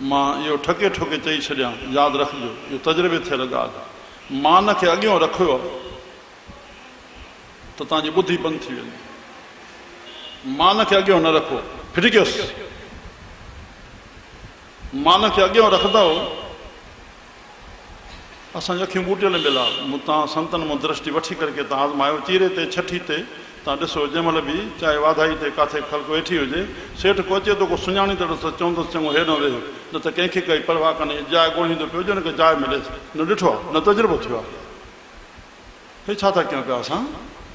मां इहो ठके ठोके चई छॾियां यादि रखिजो इहो तजुर्बे थियल ॻाल्हि मान खे अॻियां रखियो त तव्हांजी ॿुधी बंदि थी वेंदी मान खे अॻियां न रखो फिटिकियोसि मान खे अॻियां रखंदव असांजी अखियूं ॿूटियल मिल आहे तव्हां संतनि मां दृष्टि वठी करे तव्हां आज़मायो चीरे ते छठी ते तव्हां ॾिसो जंहिं महिल बि चाहे वाधाई ते किथे ख़ल्क़ु वेठी हुजे सेठ को अचे थो को सुञाणींदड़ुसि चवंदुसि चङो हे न वेहो न त कंहिंखे काई परवाह कान्हे जाइ ॻोल्हींदो पियो हुजे न की जाइ मिलेसि न ॾिठो आहे न तजुर्बो थियो आहे भई छा था कयूं पिया असां?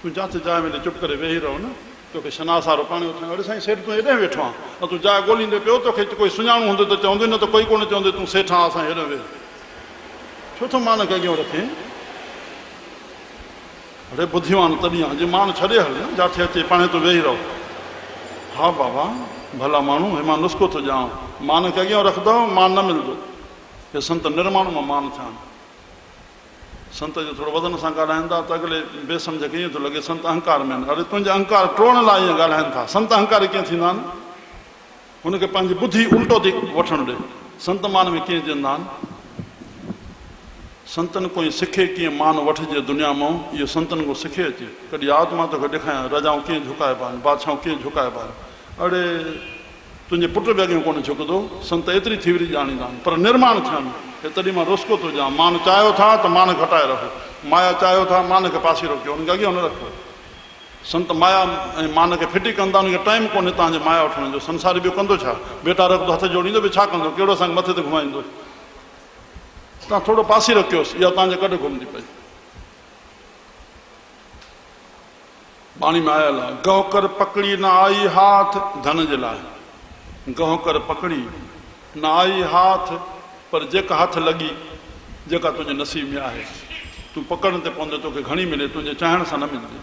तूं जाते जाइ में चुप करे वेही रहो न, तोखे शनासारो पाणी उथां। अड़े साईं सेठ तूं हेॾे वेठो आहे ऐं तूं जाइ ॻोल्हींदे पियो, तोखे कोई सुञाणो हूंदो त चवंदो, न त कोई कोन चवंदो तूं सेठ आहे असां हेॾे वेह। छो थो मान खे अॻियां रखे? अड़े ॿुधिवान तॾहिं आहे, जे मान छॾे हल न, जाथे अचे पाणे तूं वेही रहो। हा बाबा भला माण्हू, हे मां नुस्ख़ो थो ॼाणा, मान खे अॻियां रखंदव मान न मिलंदो। हे संत निर्माण मां मान थियनि। संत जो थोरो वज़न सां ॻाल्हाइनि था त अॻिले बेसम्झ खे ईअं थो लॻे संत अहंकार में आहिनि। अड़े तुंहिंजा अहंकार टोड़ण लाइ ईअं ॻाल्हाइनि था। संत अहंकार कीअं थींदा आहिनि? हुनखे पंहिंजी बुद्धि उल्टो थी वठणु ॾे। संत मान में कीअं चवंदा आहिनि? संतनि कोई सिखे कीअं मान वठिजे दुनिया मां, इहो संतनि खां सिखे अचे। कॾहिं आत्मा तोखे ॾेखारियां राजाऊं कीअं झुकाइबा आहिनि, बादशाहूं कीअं झुकाइबा आहिनि। अड़े तुंहिंजे पुट बि अॻियां कोन झुकंदो, संत एतिरी थीवरी ॼाणींदा आहिनि। पर निर्माण थियनि, हे तॾहिं मां रुस्को थो ॼाण। मान चाहियो था त मान घटाए रखो, माया चाहियो था मान खे पासे रखियो, हुनखे अॻियां न रखो। संत माया ऐं मान खे फिटी कंदा, हुनखे टाइम कोन्हे तव्हांजे माया वठण जो। संसारी ॿियो कंदो छा? बेटा रखंदो, हथ जोड़ींदो, बि छा कंदो? कहिड़ो असांखे मथे ते घुमाईंदो? तव्हां थोरो पासे रखियोसि, इहा तव्हांजे कॾहिं घुमंदी पई। पाणी में आयल आहे, गह कर पकड़ी न आई हाथ धन जे लाइ। गह कर पकड़ी न आई हाथ, पर जेका हथ लॻी, जेका तुंहिंजे नसीब में आहे, तूं पकड़नि ते पवंदे तोखे घणी मिले, तुंहिंजे चाहण सां न मिलंदी।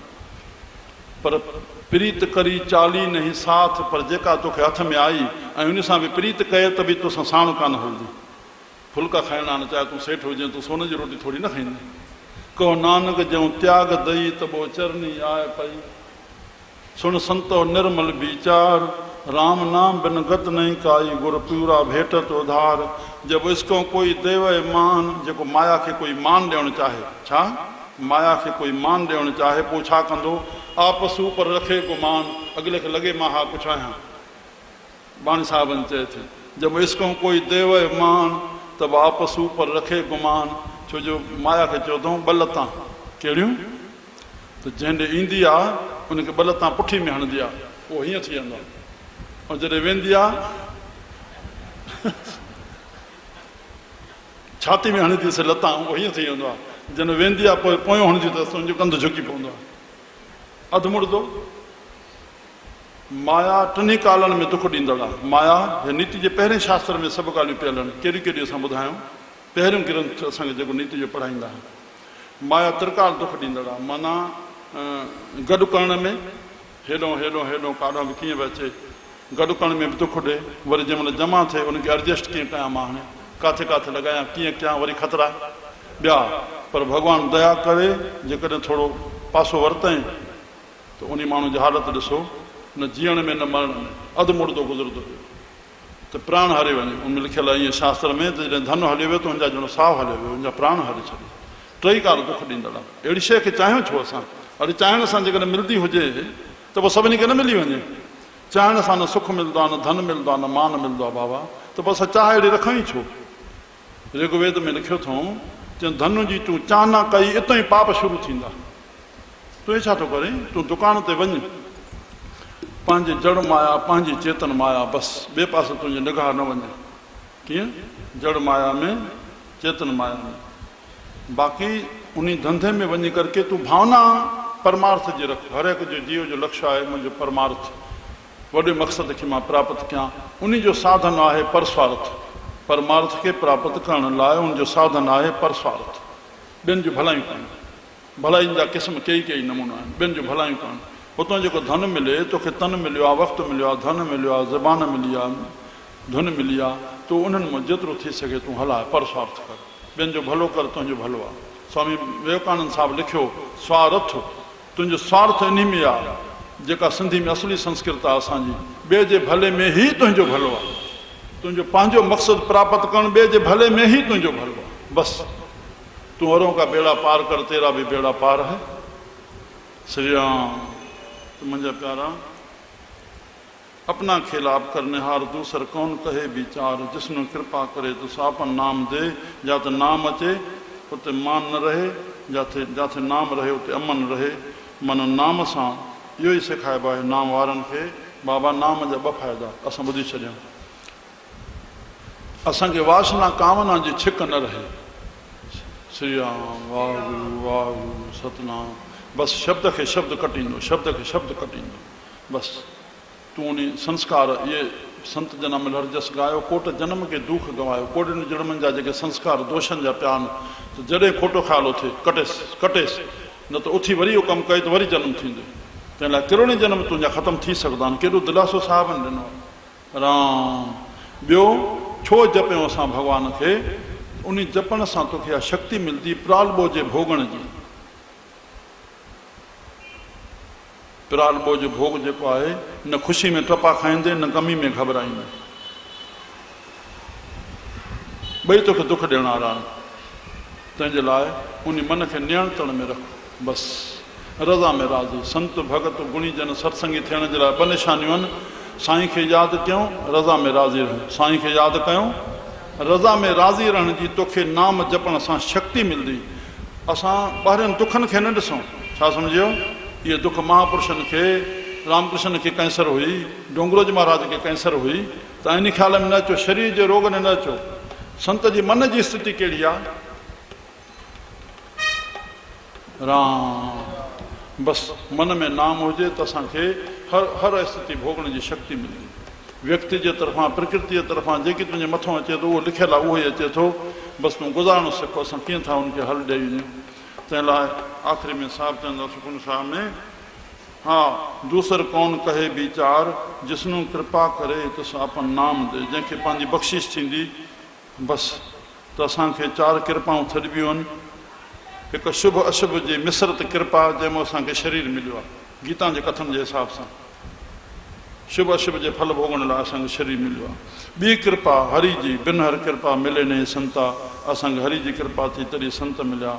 पर प्रीत करी चाली नहीं साथ, पर जेका तोखे हथ में आई ऐं उन सां बि प्रीत कये त बि तोसां साण कान हलंदी। फुल्का खाइणा न, चाहे तूं सेठ हुजे, तूं सोन जी रोटी थोरी न खाईंदी। कहो नानक जऊं त्याग दई त वो चरनी आए पई। सुन संतो निर्मल विचार, राम नाम बिन गत नहीं काई, गुर प्यूरा भेटत उधार। जब इसको कोई देवे मान, जेको माया खे कोई मान ॾियणु चाहे, छा माया खे कोई मान ॾियणु चाहे, पोइ छा कंदो? आपस ऊपर रखे गुमान, अॻिले खे लॻे मां हा कुझु आहियां। बाणी साहिबनि चए थी, जब इसको कोई देवे मान तब आपस ऊपर रखे गुमान। छो जो माया खे चओ अथऊं ॿ लतां कहिड़ियूं? त जंहिं ॾे ईंदी आहे उनखे ॿ लतां पुठी में हणंदी आहे, उहो हीअं थी वेंदो आहे। ऐं जॾहिं वेंदी आहे छाती में हणंदी से लतां, उहो हीअं थी वेंदो आहे। जॾहिं वेंदी आहे पोइ पोयों हणंदी त तुंहिंजो कंधु झुकी पवंदो आहे, अधु मुड़ंदो। माया टिनी कालनि में दुख ॾींदड़ आहे। माया हे नीति जे पहिरें शास्त्र में सभु ॻाल्हियूं पियल आहिनि। कहिड़ियूं कहिड़ियूं असां ॿुधायूं? पहिरियों ग्रंथ असांखे जेको नीति जो पढ़ाईंदा आहिनि। माया त्रिकाल दुख ॾींदड़ आहे, माना गॾु करण में हेॾो हेॾो हेॾो काॾों बि कीअं बि अचे, गॾु करण में बि दुख ॾे। वरी जंहिं महिल जमा थिए उनखे एडजस्ट कीअं कयां मां, हाणे किथे किथे लॻायां, कीअं कयां, वरी ख़तरा ॿिया। पर भॻवानु दया करे जेकॾहिं थोरो पासो वरितईं त उन माण्हू जी हालत ॾिसो, न जीअण में न मरण में, अधु मुड़दो गुज़रंदो त प्राण हरे वञे। उन में लिखियलु आहे ईअं शास्त्र में त जॾहिं धन हलियो वियो त हुनजा ॼणो साहु हलियो वियो, हुनजा प्राण हले छॾियो। टई काल दुख ॾींदड़ आहे। अहिड़ी शइ खे चाहियूं छो असां? अरे चाहिण सां जेकॾहिं मिलंदी हुजे त पोइ सभिनी खे न मिली वञे। चाहिण सां न सुख मिलंदो आहे, न धन मिलंदो आहे, न मान मिलंदो आहे बाबा, त पोइ असां चाह अहिड़ी रखूं ई छो? ऋग्वेद में लिखियो अथऊं, चवनि धन जी तूं चाहना कई इतो ई पाप शुरू थींदा। तूं छा थो करे? तूं दुकान ते वञ, पंहिंजी जड़ माया, पंहिंजी चेतन माया, बसि ॿिए पासे तुंहिंजी निगाह न वञे। कीअं? जड़ माया में, चेतन माया में। बाक़ी उन धंधे में वञी करके तूं भावना परमार्थ जी रख। हर हिकु जो जीव जो लक्ष्य आहे मुंहिंजो परमार्थ, वॾे मक़सद खे मां प्राप्त कयां। उन जो साधन आहे परस्वार्थ। परमार्थ खे प्राप्त करण लाइ उनजो साधन आहे परस्वार्थ। ॿियनि जूं भलायूं करणु। भलाइनि जा क़िस्म कई कई नमूना आहिनि। ॿियनि जूं भलायूं करणु। हुतां जेको धन मिले, तोखे तन मिलियो आहे, वक़्तु मिलियो आहे, धन मिलियो आहे, ज़बान मिली आहे, धुन मिली आहे, तूं उन्हनि मां जेतिरो थी सघे तूं हलाए, परस्वार्थ कर। ॿियनि जो भलो कर, तुंहिंजो भलो आहे। स्वामी विवेकानंद साहिबु लिखियो, स्वार्थ, तुंहिंजो स्वार्थ इन में आहे, जेका सिंधी में असली संस्कृत आहे असांजी। ॿिए जे भले में ई तुंहिंजो भलो आहे। तुंहिंजो पंहिंजो मक़सदु प्राप्त करणु ॿिए जे भले में ई तुंहिंजो भलो आहे। बसि तूं औरों का बेड़ा पार कर, तेरा भी बेड़ा पार है। श्री राम। तो मुंहिंजा प्यारा, अपना खिलाफ करने हार दूसर कौन कहे विचार, जिसने कृपा करे तो सापन नाम दे। जाते नाम अचे उते मान न रहे, जाते जाते नाम रहे उते अमन रहे। मन नाम सां इहो ई सेखारिबो आहे नाम वारनि खे। बाबा नाम जा ॿ फ़ाइदा असां ॿुधी छॾियूं। असांखे वासना कामना जी छिक न रहे। श्री राम वाहगुरु वाहगुरु सतनाम। बसि शब्द खे शब्द कटींदो, शब्द खे शब्द कटींदो। बसि तूं उन संस्कार इहे संत जनम हर जस गायो, कोट जन्म के दुख गवायो, कोटनि जन्मनि जा जेके संस्कार दोषनि जा पिया आहिनि, त जॾहिं खोटो ख़्यालु थिए कटेसि कटेसि, न त उथी वरी इहो कमु कई त वरी जनमु थींदो। तंहिं लाइ किरणी जनम तुंहिंजा ख़तमु थी सघंदा आहिनि। केॾो दिलासो साहिबनि ॾिनो राम। ॿियो छो जपियूं असां भॻवान खे? उन जपण सां तोखे इहा शक्ति मिलंदी प्रालबो जे भोगण जी। प्रालबो जो भोग जेको आहे, न ख़ुशी में टपा खाईंदे, न गमी में घबराईंदे, ॿई तोखे दुख ॾियण वारा आहिनि। तंहिंजे लाइ उन मन खे नियंत्रण में रख। बसि रज़ा में राज़ी। संत भगत गुणी जन सत्संगी थियण जे लाइ ॿ निशानियूं आहिनि। साईं खे यादि कयूं, रज़ा में राज़ी रहूं। साईं खे यादि कयूं, रज़ा में राज़ी रहण जी तोखे नाम जपण सां शक्ति मिलंदी। असां ॿाहिरनि दुखनि खे न ॾिसूं। छा सम्झियो? इहे दुख महापुरुषनि खे, रामकृष्ण खे कैंसर हुई, डोंगरोज महाराज खे कैंसर हुई, त इन ख़्याल में न अचो, शरीर जे रोग में न अचो। संत जी मन जी स्थिति कहिड़ी आहे? राम। बसि मन में नाम हुजे त असांखे हर स्थिति भोगण जी शक्ति मिलंदी। व्यक्ति जे तरफ़ां, प्रकृति जे तरफ़ां जेकी तुंहिंजे मथां अचे थो, उहो लिखियलु आहे, उहो ई अचे थो। बसि तूं गुज़ारणो सिखो, असां कीअं था उनखे हल ॾेई वञूं। तंहिं लाइ आख़िरी में साहिबु चवंदा सुकुन साहिब में, हा दूसर कौन कहे वीचार, जिसनू कृपा करे तिस अपन नाम दे। जंहिंखे पंहिंजी बख़्शिश थींदी, बसि त असांखे 4 कृपाऊं थॾिबियूं आहिनि। हिकु शुभ अशुभ जी मिश्रत कृपा, जंहिंमें असांखे शरीर मिलियो आहे गीता जे कथन जे हिसाब सां। शुभ अशुभ जे फल भोगण लाइ असांखे शरीर मिलियो आहे। ॿी कृपा हरि जी, बिन हर कृपा मिले न संता। असांखे हरि जी कृपा थी तॾहिं संत मिलिया।